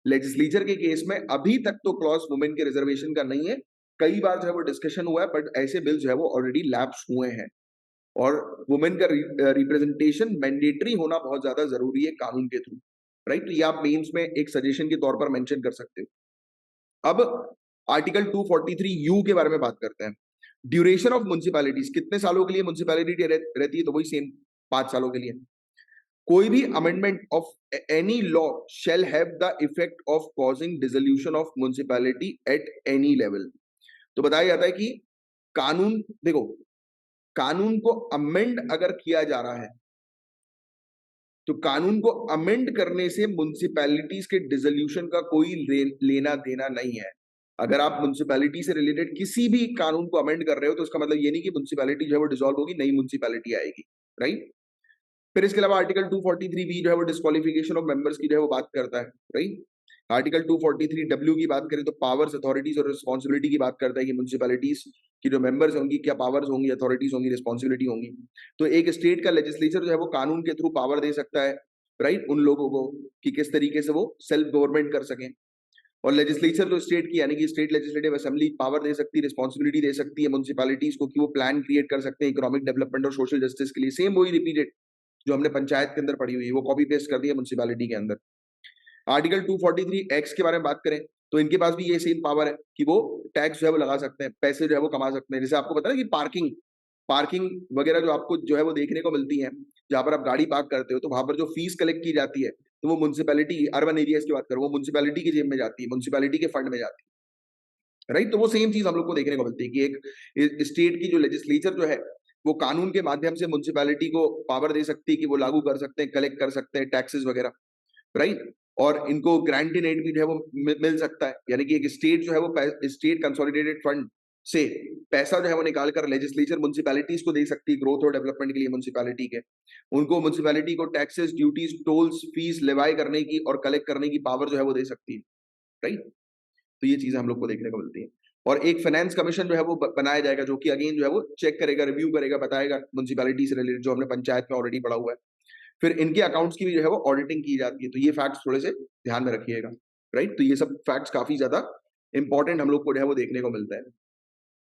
लेजिस्लेचर के केस में अभी तक तो क्लॉज वुमेन के रिजर्वेशन का नहीं है। कई बार जो है वो डिस्कशन हुआ है, बट ऐसे बिल जो है वो ऑलरेडी लैप्स हुए हैं। और वुमेन का रिप्रेजेंटेशन मैंडेटरी होना बहुत ज्यादा जरूरी है कानून के थ्रू, राइट। तो ये आप मेंस में एक सजेशन के तौर पर मेंशन कर सकते हो। अब आर्टिकल 243 यू के बारे में बात करते हैं। ड्यूरेशन ऑफ म्युनिसिपैलिटीज, कितने सालों के लिए म्युनिसिपैलिटी रहती है, तो वही सेम 5 सालों के लिए। कोई भी amendment of any law shall have the effect of causing dissolution of municipality at any level. तो बताया जाता है कि कानून, देखो, कानून को अमेंड अगर किया जा रहा है, तो कानून को अमेंड करने से म्युनिसिपैलिटीज के डिसोल्यूशन का कोई लेना देना नहीं है। अगर आप म्युनिसिपैलिटी से रिलेटेड किसी भी कानून को अमेंड कर रहे हो, तो उसका मतलब ये नहीं कि म्युनिसिपैलिटी जो है वो डिसॉल्व होगी, नई म्युनिसिपैलिटी आएगी, राइट। फिर इसके अलावा आर्टिकल 243 बी जो है वो डिस्क्वालिफिकेशन ऑफ मेंबर्स की जो है वो बात करता है, राइट। आर्टिकल 243 डब्ल्यू की बात करें तो पावर्स, अथॉरिटीज और रिस्पॉन्सिबिलिटी की बात करता है कि म्युनिसिपैलिटीज की जो मेंबर्स होंगी, क्या पावर्स होंगी, अथॉरिटीज होंगी, रिस्पॉन्सिबिलिटी होंगी। तो एक स्टेट का लेजिस्लेचर जो है वो कानून के थ्रू पावर दे सकता है, राइट, उन लोगों को कि किस तरीके से वो सेल्फ गवर्नमेंट कर सकें। और लेजिस्लेचर जो स्टेट की यानी कि स्टेट लेजिस्लेटिव असेंबली पावर दे सकती है, रिस्पॉन्सिबिलिटी दे सकती है म्युनिसिपैलिटीज को कि वो प्लान क्रिएट कर सकते हैं इकोनॉमिक डेवलपमेंट और सोशल जस्टिस के लिए। सेम वही रिपीटेड जो हमने पंचायत के अंदर पढ़ी हुई है, वो कॉपी पेस्ट कर दी है म्युनिसिपैलिटी के अंदर। आर्टिकल 243 एक्ट के बारे में बात करें तो इनके पास भी ये सेम पावर है कि वो टैक्स जो है वो लगा सकते हैं, पैसे जो है वो कमा सकते हैं। जैसे आपको पता है कि पार्किंग पार्किंग वगैरह जो आपको जो है वो देखने को मिलती है, जहां पर आप गाड़ी पार्क करते हो तो वहां पर जो फीस कलेक्ट की जाती है, तो वो म्युनिसिपैलिटी, अर्बन एरियाज की बात करो, वो म्युनिसिपैलिटी की जेब में जाती है, म्युनिसिपैलिटी के फंड में जाती है, राइट। तो वो सेम चीज हम लोग को देखने को मिलती है कि एक स्टेट की जो लेजिस्लेचर जो है वो कानून के माध्यम से म्युनिसिपैलिटी को पावर दे सकती है कि वो लागू कर सकते हैं, कलेक्ट कर सकते हैं टैक्सेस वगैरह, राइट। और इनको ग्रांट इन एड भी जो है वो मिल सकता है, यानी कि एक स्टेट जो है वो स्टेट कंसोलिडेटेड फंड से पैसा जो है वो निकाल कर लेजिस्लेचर म्युनिसिपैलिटीज को दे सकती है ग्रोथ और डेवलपमेंट के लिए। म्युनिसिपैलिटी के उनको म्युनिसिपैलिटी को टैक्सेस, ड्यूटीज, टोल्स, फीस लेवाई करने की और कलेक्ट करने की पावर जो है वो दे सकती है, राइट। तो ये चीजें हम लोग को देखने को मिलती है। और एक फाइनेंस कमीशन जो है वो बनाया जाएगा, जो कि अगेन जो है वो चेक करेगा, रिव्यू करेगा, बताएगा म्युनिसिपैलिटी से रिलेटेड, जो हमने पंचायत में ऑलरेडी पढ़ा हुआ है। फिर इनके अकाउंट्स की भी जो है वो ऑडिटिंग की जाती है। तो ये फैक्ट्स थोड़े से ध्यान में रखिएगा, राइट। तो ये सब फैक्ट्स काफी ज्यादा इंपॉर्टेंट हम लोग को जो है वो देखने को मिलता है।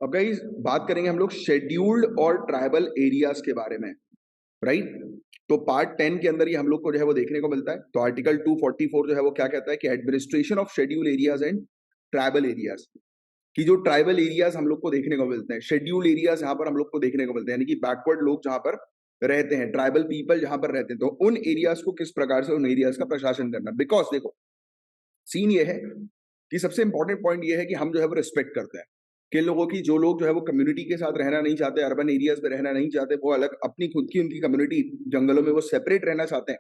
अब गाइस बात करेंगे हम लोग शेड्यूल्ड और ट्राइबल एरियाज के बारे में, राइट। तो पार्ट 10 के अंदर ये हम लोग को जो है वो देखने को मिलता है। तो आर्टिकल 244 जो है वो क्या कहता है कि administration of schedule areas and tribal areas, कि जो ट्राइबल एरियाज हम लोग को देखने को मिलते हैं, शेड्यूल एरियाज यहाँ पर हम लोग को देखने को मिलते हैं, यानी कि बैकवर्ड लोग जहां पर रहते हैं, ट्राइबल पीपल जहां पर रहते हैं, तो उन एरियाज को किस प्रकार से उन एरियाज का प्रशासन करना। बिकॉज देखो सीन ये है कि सबसे इंपॉर्टेंट पॉइंट ये है कि हम जो है वो रिस्पेक्ट करते हैं किन लोगों की, जो लोग जो है वो कम्युनिटी के साथ रहना नहीं चाहते, अर्बन एरियाज में रहना नहीं चाहते, वो अलग अपनी खुद की उनकी कम्युनिटी जंगलों में वो सेपरेट रहना चाहते हैं,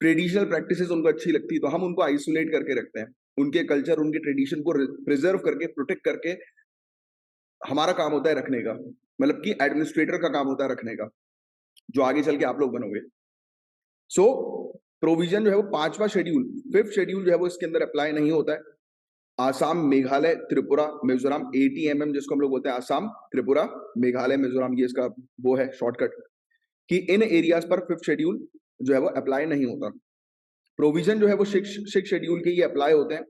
ट्रेडिशनल प्रैक्टिसेस उनको अच्छी लगती है, तो हम उनको आइसोलेट करके रखते हैं, उनके कल्चर, उनके ट्रेडिशन को प्रिजर्व करके, प्रोटेक्ट करके हमारा काम होता है रखने का, मतलब कि एडमिनिस्ट्रेटर का काम होता है रखने का, जो आगे चल के आप लोग बनोगे। सो प्रोविजन जो है वो 5वां शेड्यूल, 5th शेड्यूल जो है वो इसके अंदर अप्लाई नहीं होता है। आसाम, मेघालय, त्रिपुरा, मिजोरम, ATMM जिसको हम लोग बोलते हैं, आसाम, त्रिपुरा, मेघालय, मिजोरम, ये इसका वो है शॉर्टकट, कि इन एरियाज पर 5th शेड्यूल जो है वो अप्लाई नहीं होता। प्रोविजन जो है वो 6th शेड्यूल के ये अप्लाई होते हैं।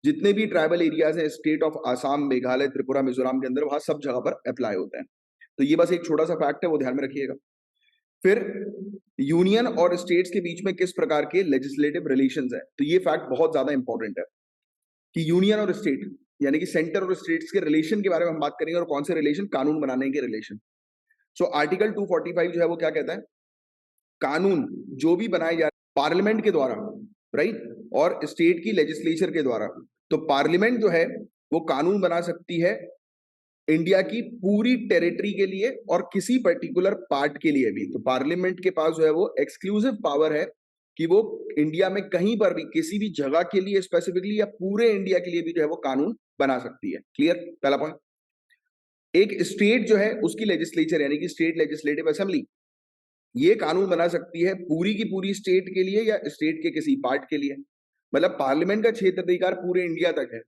जितने भी ट्राइबल एरियाज हैं स्टेट ऑफ आसाम, मेघालय, त्रिपुरा, मिजोरम के अंदर, वहां सब जगह पर अप्लाई होते हैं। तो ये बस एक छोटा सा फैक्ट है, वो ध्यान में रखिएगा। फिर यूनियन और स्टेट्स के बीच में किस प्रकार के लेजिस्लेटिव रिलेशंस है, तो ये फैक्ट बहुत ज्यादा इंपॉर्टेंट है कि यूनियन और स्टेट यानी कि सेंटर और स्टेट्स के रिलेशन के बारे में हम बात करेंगे, और कौन से रिलेशन, कानून बनाने के रिलेशन। सो आर्टिकल 245 जो है वो क्या कहता है, कानून जो भी बनाए जा रहे पार्लियामेंट के द्वारा, राइट, और स्टेट की लेजिस्लेचर के द्वारा, तो पार्लियामेंट जो है वो कानून बना सकती है इंडिया की पूरी टेरिटरी के लिए और किसी पर्टिकुलर पार्ट के लिए भी। तो पार्लियामेंट के पास जो है वो एक्सक्लूसिव पावर है कि वो इंडिया में कहीं पर भी, किसी भी जगह के लिए स्पेसिफिकली, या पूरे इंडिया के लिए भी जो है वो कानून बना सकती है। क्लियर, पहला पॉइंट। एक स्टेट जो है उसकी लेजिस्लेचर यानी कि स्टेट लेजिस्लेटिव असेंबली, ये कानून बना सकती है पूरी की पूरी स्टेट के लिए या स्टेट के किसी पार्ट के लिए। मतलब पार्लियामेंट का क्षेत्राधिकार पूरे इंडिया तक है,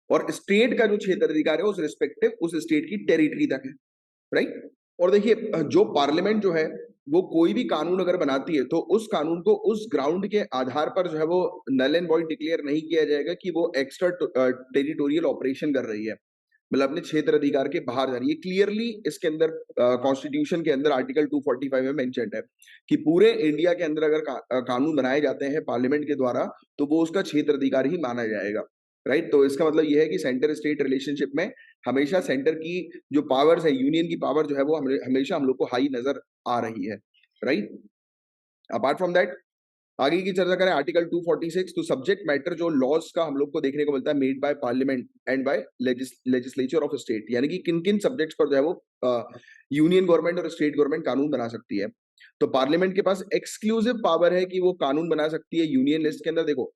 और स्टेट का जो क्षेत्राधिकार है उस रिस्पेक्टिव उस स्टेट की टेरिटरी तक है, राइट। और देखिए जो पार्लियामेंट जो है वो कोई भी कानून अगर बनाती है तो उस कानून को उस ग्राउंड के आधार पर जो है वो नल एंड वॉइड डिक्लेयर नहीं किया जाएगा कि वो एक्स्ट्रा टेरिटोरियल ऑपरेशन कर रही है, मतलब अपने क्षेत्र अधिकार के बाहर जा रही है। क्लियरली इसके अंदर कॉन्स्टिट्यूशन के अंदर आर्टिकल 245 में मेंशन्ड है कि पूरे इंडिया के अंदर अगर कानून बनाए जाते हैं पार्लियामेंट के द्वारा तो वो उसका क्षेत्र अधिकार ही माना जाएगा, राइट। तो इसका मतलब यह है कि सेंटर स्टेट रिलेशनशिप में हमेशा सेंटर की जो पावर्स है, यूनियन की पावर जो है वो हमेशा हम लोग को हाई नजर आ रही है, राइट। अपार्ट फ्रॉम दैट आगे की चर्चा करें आर्टिकल 246, तो सब्जेक्ट मैटर जो लॉज का हम लोग को देखने को मिलता है, made by parliament and by legislature of state, यानी कि किन किन सब्जेक्ट्स पर जो है वो यूनियन गवर्नमेंट और स्टेट गवर्नमेंट कानून बना सकती है। तो पार्लियामेंट के पास एक्सक्लूसिव पावर है कि वो कानून बना सकती है यूनियन लिस्ट के अंदर। देखो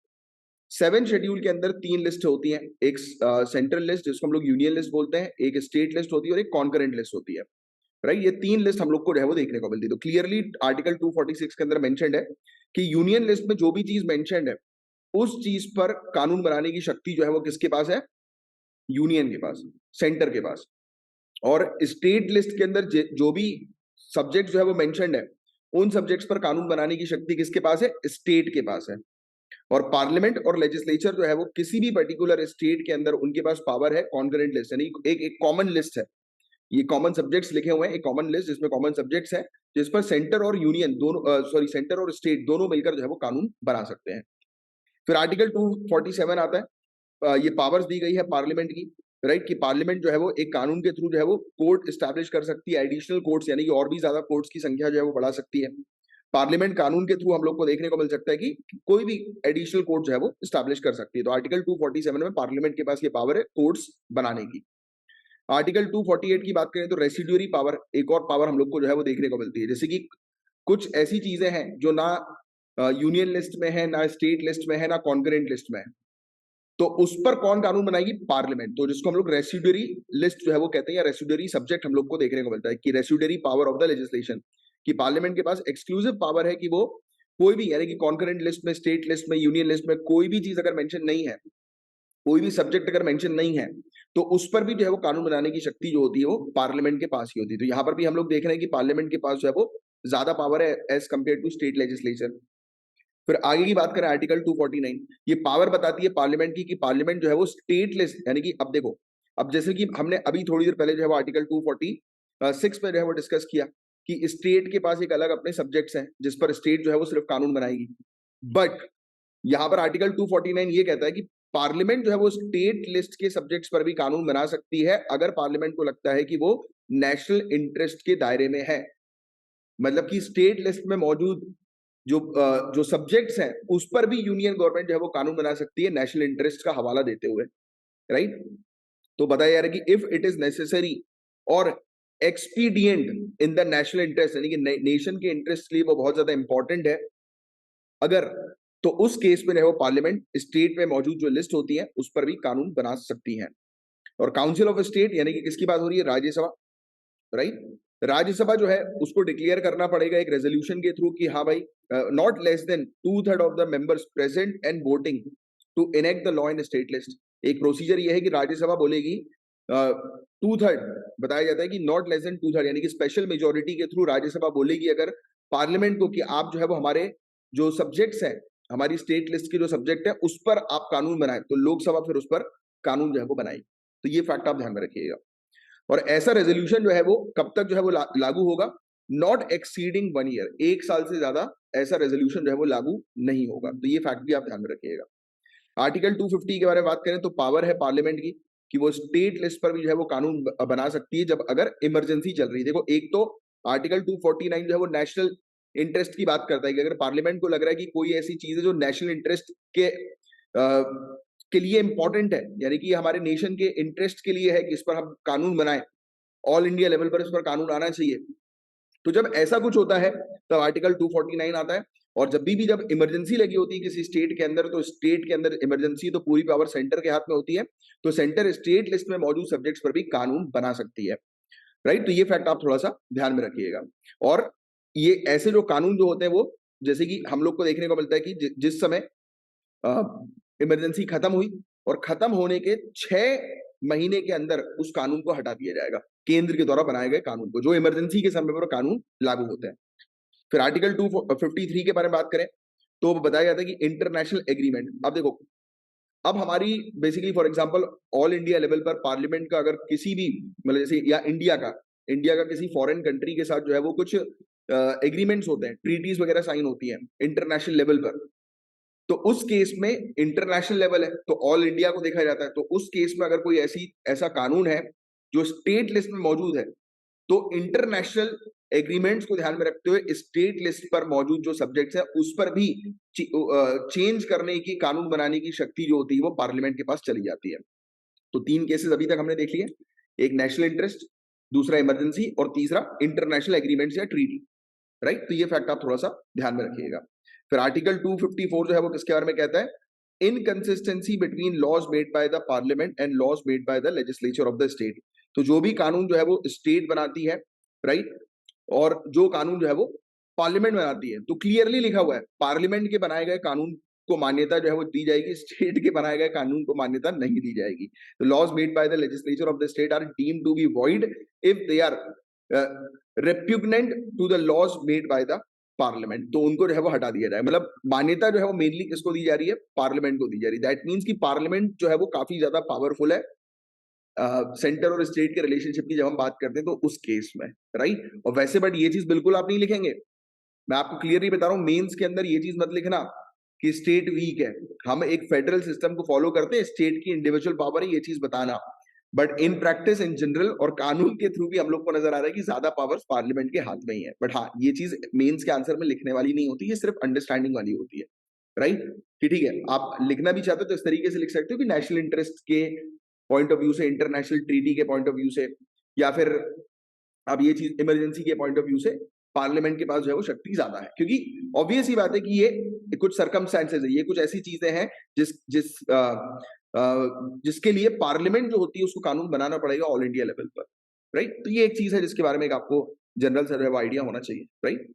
7 शेड्यूल के अंदर 3 लिस्ट होती हैं, एक सेंट्रल लिस्ट जिसको हम लोग यूनियन लिस्ट बोलते हैं, एक स्टेट लिस्ट होती है और एक कॉन्करेंट लिस्ट होती है, राइट। ये 3 लिस्ट हम लोग को जो है वो देखने को मिलती है। तो क्लियरली आर्टिकल 246 के अंदर मेंशन्ड है कि यूनियन लिस्ट में जो भी चीज मेंशन्ड है उस चीज पर कानून बनाने की शक्ति जो है वो किसके पास है, यूनियन के पास, सेंटर के पास। और स्टेट लिस्ट के अंदर जो भी सब्जेक्ट जो है वो मेंशन्ड है उन सब्जेक्ट्स पर कानून बनाने की शक्ति किसके पास है, स्टेट के पास है। और पार्लियामेंट और लेजिस्लेचर जो है वो किसी भी पर्टिकुलर स्टेट के अंदर उनके पास पावर है कॉन्करेंट लिस्ट, यानी एक कॉमन लिस्ट है, ये कॉमन सब्जेक्ट्स लिखे हुए हैं, एक कॉमन लिस्ट जिसमें कॉमन सब्जेक्ट्स है, जिस पर सेंटर और यूनियन दोनों सेंटर और स्टेट दोनों मिलकर जो है वो कानून बना सकते हैं। फिर आर्टिकल 247 आता है ये पावर्स दी गई है पार्लियामेंट की, राइट, कि पार्लियामेंट जो है वो एक कानून के थ्रू जो है वो कोर्ट स्टैब्लिश कर सकती है, एडिशनल कोर्ट्स यानी कि और भी ज्यादा कोर्ट्स की संख्या जो है वो बढ़ा सकती है। पार्लियामेंट कानून के थ्रू हम लोग को देखने को मिल सकता है कि कोई भी एडिशनल कोर्ट जो है वो स्टैब्लिश कर सकती है। तो आर्टिकल 247 में पार्लियामेंट के पास ये पावर है कोर्ट्स बनाने की। आर्टिकल 248 की बात करें तो रेसिड्यूरी पावर, एक और पावर हम लोग को जो है वो देखने को मिलती है, जैसे कि कुछ ऐसी चीजें हैं जो ना यूनियन लिस्ट में है, ना स्टेट लिस्ट में है, ना कॉन्करेंट लिस्ट में है, तो उस पर कौन कानून बनाएगी? पार्लियामेंट। तो जिसको हम लोग रेसिड्यूरी लिस्ट जो है वो कहते हैं, या रेसिड्यूरी सब्जेक्ट हम लोग को देखने को मिलता है कि residuary power of the legislation, कि पार्लियामेंट के पास एक्सक्लूसिव पावर है कि वो कोई भी, यानी कि कॉन्करेंट लिस्ट में, स्टेट लिस्ट में, यूनियन लिस्ट में कोई भी चीज अगर मेंशन नहीं है, कोई भी सब्जेक्ट अगर मेंशन नहीं है, तो उस पर भी जो है वो कानून बनाने की शक्ति जो होती है वो पार्लियामेंट के पास ही होती है। तो यहाँ पर भी हम लोग देख रहे हैं कि पार्लियामेंट के पास जो है वो ज्यादा पावर है as compare to state legislature. फिर आगे की बात करें आर्टिकल 249, ये पावर बताती है पार्लियामेंट की कि पार्लियामेंट जो है वो स्टेट लिस्ट, यानी कि अब देखो, अब जैसे कि हमने अभी थोड़ी देर पहले जो है वो आर्टिकल 246 पे जो है वो डिस्कस किया कि स्टेट के पास एक अलग अपने सब्जेक्ट्स हैं जिस पर स्टेट जो है वो सिर्फ कानून बनाएगी। बट यहाँ पर आर्टिकल 249 ये कहता है कि पार्लियामेंट जो है वो स्टेट लिस्ट के सब्जेक्ट्स पर भी कानून बना सकती है अगर पार्लियामेंट को लगता है कि वो नेशनल इंटरेस्ट के दायरे में है। मतलब कि स्टेट लिस्ट में मौजूद जो सब्जेक्ट्स हैं उस पर भी यूनियन गवर्नमेंट जो है वो कानून बना सकती है नेशनल इंटरेस्ट का हवाला देते हुए, राइट। तो बताया जा रहा है कि इफ इट इज नेसेसरी और expedient in the national interest, यानी कि नेशन के इंटरेस्ट के लिए वो बहुत ज्यादा इंपॉर्टेंट है अगर, तो उस केस में जो है वो पार्लियामेंट स्टेट में मौजूद जो लिस्ट होती है उस पर भी कानून बना सकती है। और काउंसिल ऑफ स्टेट, यानी कि किसकी बात हो रही है? राज्यसभा, राइट। राज्यसभा जो है उसको डिक्लेयर करना पड़ेगा एक रेजोल्यूशन के थ्रू कि हाँ भाई, not less than 2/3 of the members present and voting to enact the law in state list. एक प्रोसीजर ये है कि राज्यसभा बोलेगी 2/3, बताया जाता है कि नॉट लेस देन 2/3, यानी कि स्पेशल मेजोरिटी के थ्रू राज्यसभा बोलेगी अगर पार्लियामेंट को कि आप जो है वो हमारे जो सब्जेक्ट्स हैं, हमारी स्टेट लिस्ट के जो सब्जेक्ट है उस पर आप कानून बनाए, तो लोकसभा फिर उस पर कानून जो है वो बनाएगी। तो ये फैक्ट आप ध्यान में रखिएगा। और ऐसा रेजोल्यूशन जो है वो कब तक जो है वो लागू होगा? नॉट एक्सीडिंग 1 ईयर, 1 साल से ज्यादा ऐसा रेजोल्यूशन जो है वो लागू नहीं होगा। तो ये फैक्ट भी आप ध्यान में रखिएगा। आर्टिकल 250 के बारे में बात करें तो पावर है पार्लियामेंट की कि वो स्टेट लिस्ट पर भी जो है वो कानून बना सकती है जब अगर इमरजेंसी चल रही है। देखो, एक तो आर्टिकल 249 जो है वो नेशनल इंटरेस्ट की बात करता है कि अगर पार्लियामेंट को लग रहा है कि कोई ऐसी चीज है जो नेशनल इंटरेस्ट के लिए इंपॉर्टेंट है, यानी कि हमारे नेशन के इंटरेस्ट के लिए है कि इस पर हम कानून बनाएं, ऑल इंडिया लेवल पर इस पर कानून आना चाहिए, तो जब ऐसा कुछ होता है तब आर्टिकल 249 आता है। और जब भी जब इमरजेंसी लगी होती है किसी स्टेट के अंदर, तो स्टेट के अंदर इमरजेंसी तो पूरी पावर सेंटर के हाथ में होती है, तो सेंटर स्टेट लिस्ट में मौजूद सब्जेक्ट्स पर भी कानून बना सकती है, राइट। तो ये फैक्ट आप थोड़ा सा ध्यान में रखिएगा। और ये ऐसे जो कानून जो होते हैं वो, जैसे कि हम लोग को देखने को मिलता है कि जिस समय इमरजेंसी खत्म हुई और खत्म होने के 6 महीने के अंदर उस कानून को हटा दिया जाएगा, केंद्र के द्वारा बनाए गए कानून को, जो इमरजेंसी के समय पर कानून लागू होते हैं। फिर आर्टिकल 253 के बारे में बात करें तो बताया जाता है कि इंटरनेशनल एग्रीमेंट। अब देखो, अब हमारी basically for example all India level पर पार्लियामेंट का अगर किसी भी, मतलब जैसे या इंडिया का किसी फॉरेन कंट्री के साथ जो है वो कुछ एग्रीमेंट्स होते हैं, ट्रीटीज वगैरह साइन होती हैं इंटरनेशनल लेवल पर, तो उस केस में इंटरनेशनल लेवल है तो ऑल इंडिया को देखा जाता है। तो उस केस में अगर कोई ऐसा कानून है जो स्टेट लिस्ट में मौजूद है, तो इंटरनेशनल एग्रीमेंट्स को ध्यान में रखते हुए स्टेट लिस्ट पर मौजूद जो सब्जेक्ट्स हैं उस पर भी चेंज करने की, कानून बनाने की शक्ति जो होती है वो पार्लियामेंट के पास चली जाती है। तो 3 केसेस अभी तक हमने देख लिए, एक नेशनल इंटरेस्ट, दूसरा इमरजेंसी, और तीसरा इंटरनेशनल एग्रीमेंट्स या ट्रीटी, राइट। तो ये फैक्ट आप थोड़ा सा ध्यान में रखिएगा। फिर आर्टिकल 254 जो है वो किसके बारे में कहता है? Inconsistency between laws made by the parliament and laws made by the legislature of the state. तो जो भी कानून जो है वो स्टेट बनाती है, राइट, और जो कानून जो है वो पार्लियामेंट बनाती है, तो क्लियरली लिखा हुआ है पार्लियामेंट के बनाए गए कानून को मान्यता जो है वो दी जाएगी, स्टेट के बनाए गए कानून को मान्यता नहीं दी जाएगी। तो laws made by the legislature of the state are deemed to be void if they are repugnant to the laws made by the parliament. तो उनको जो है वो हटा दिया जाए। मतलब मान्यता जो है वो मेनली किसको दी जा रही है? पार्लियामेंट को दी जा रही है। दैट मीन्स कि पार्लियामेंट जो है वो काफी ज्यादा पावरफुल है सेंटर और स्टेट के रिलेशनशिप की जब हम बात करते हैं तो उस केस में, राइट। और वैसे बट ये चीज बिल्कुल आप नहीं लिखेंगे, मैं आपको क्लियरली बता रहा हूं, मेंस के अंदर ये चीज मत लिखना कि स्टेट वीक है। हम एक फेडरल सिस्टम को फॉलो करते हैं, स्टेट की इंडिविजुअल पावर है ये चीज बताना, but in practice in general और कानून के थ्रू भी हम लोग को नजर आ रहा है कि ज्यादा पावर्स पार्लियामेंट के हाथ में ही है। बट हाँ, ये चीज मेंस के आंसर में लिखने वाली नहीं होती, ये सिर्फ अंडरस्टैंडिंग वाली होती है, राइट? कि ठीक है, आप लिखना भी चाहते हो तो इस तरीके से लिख सकते हो कि नेशनल इंटरेस्ट के पॉइंट ऑफ व्यू से, इंटरनेशनल ट्रीटी के पॉइंट ऑफ व्यू से, या फिर अब ये चीज इमरजेंसी के पॉइंट ऑफ व्यू से पार्लियामेंट के पास जो है वो शक्ति ज्यादा है, क्योंकि ऑब्वियस ही बात है कि ये कुछ सर्कमस्टेंसेस है, ये कुछ ऐसी चीजें हैं जिस जिस जिसके लिए पार्लियामेंट जो होती है उसको कानून बनाना पड़ेगा ऑल इंडिया लेवल पर, राइट? तो ये एक चीज है जिसके बारे में एक आपको जनरल सा आइडिया होना चाहिए, राइट?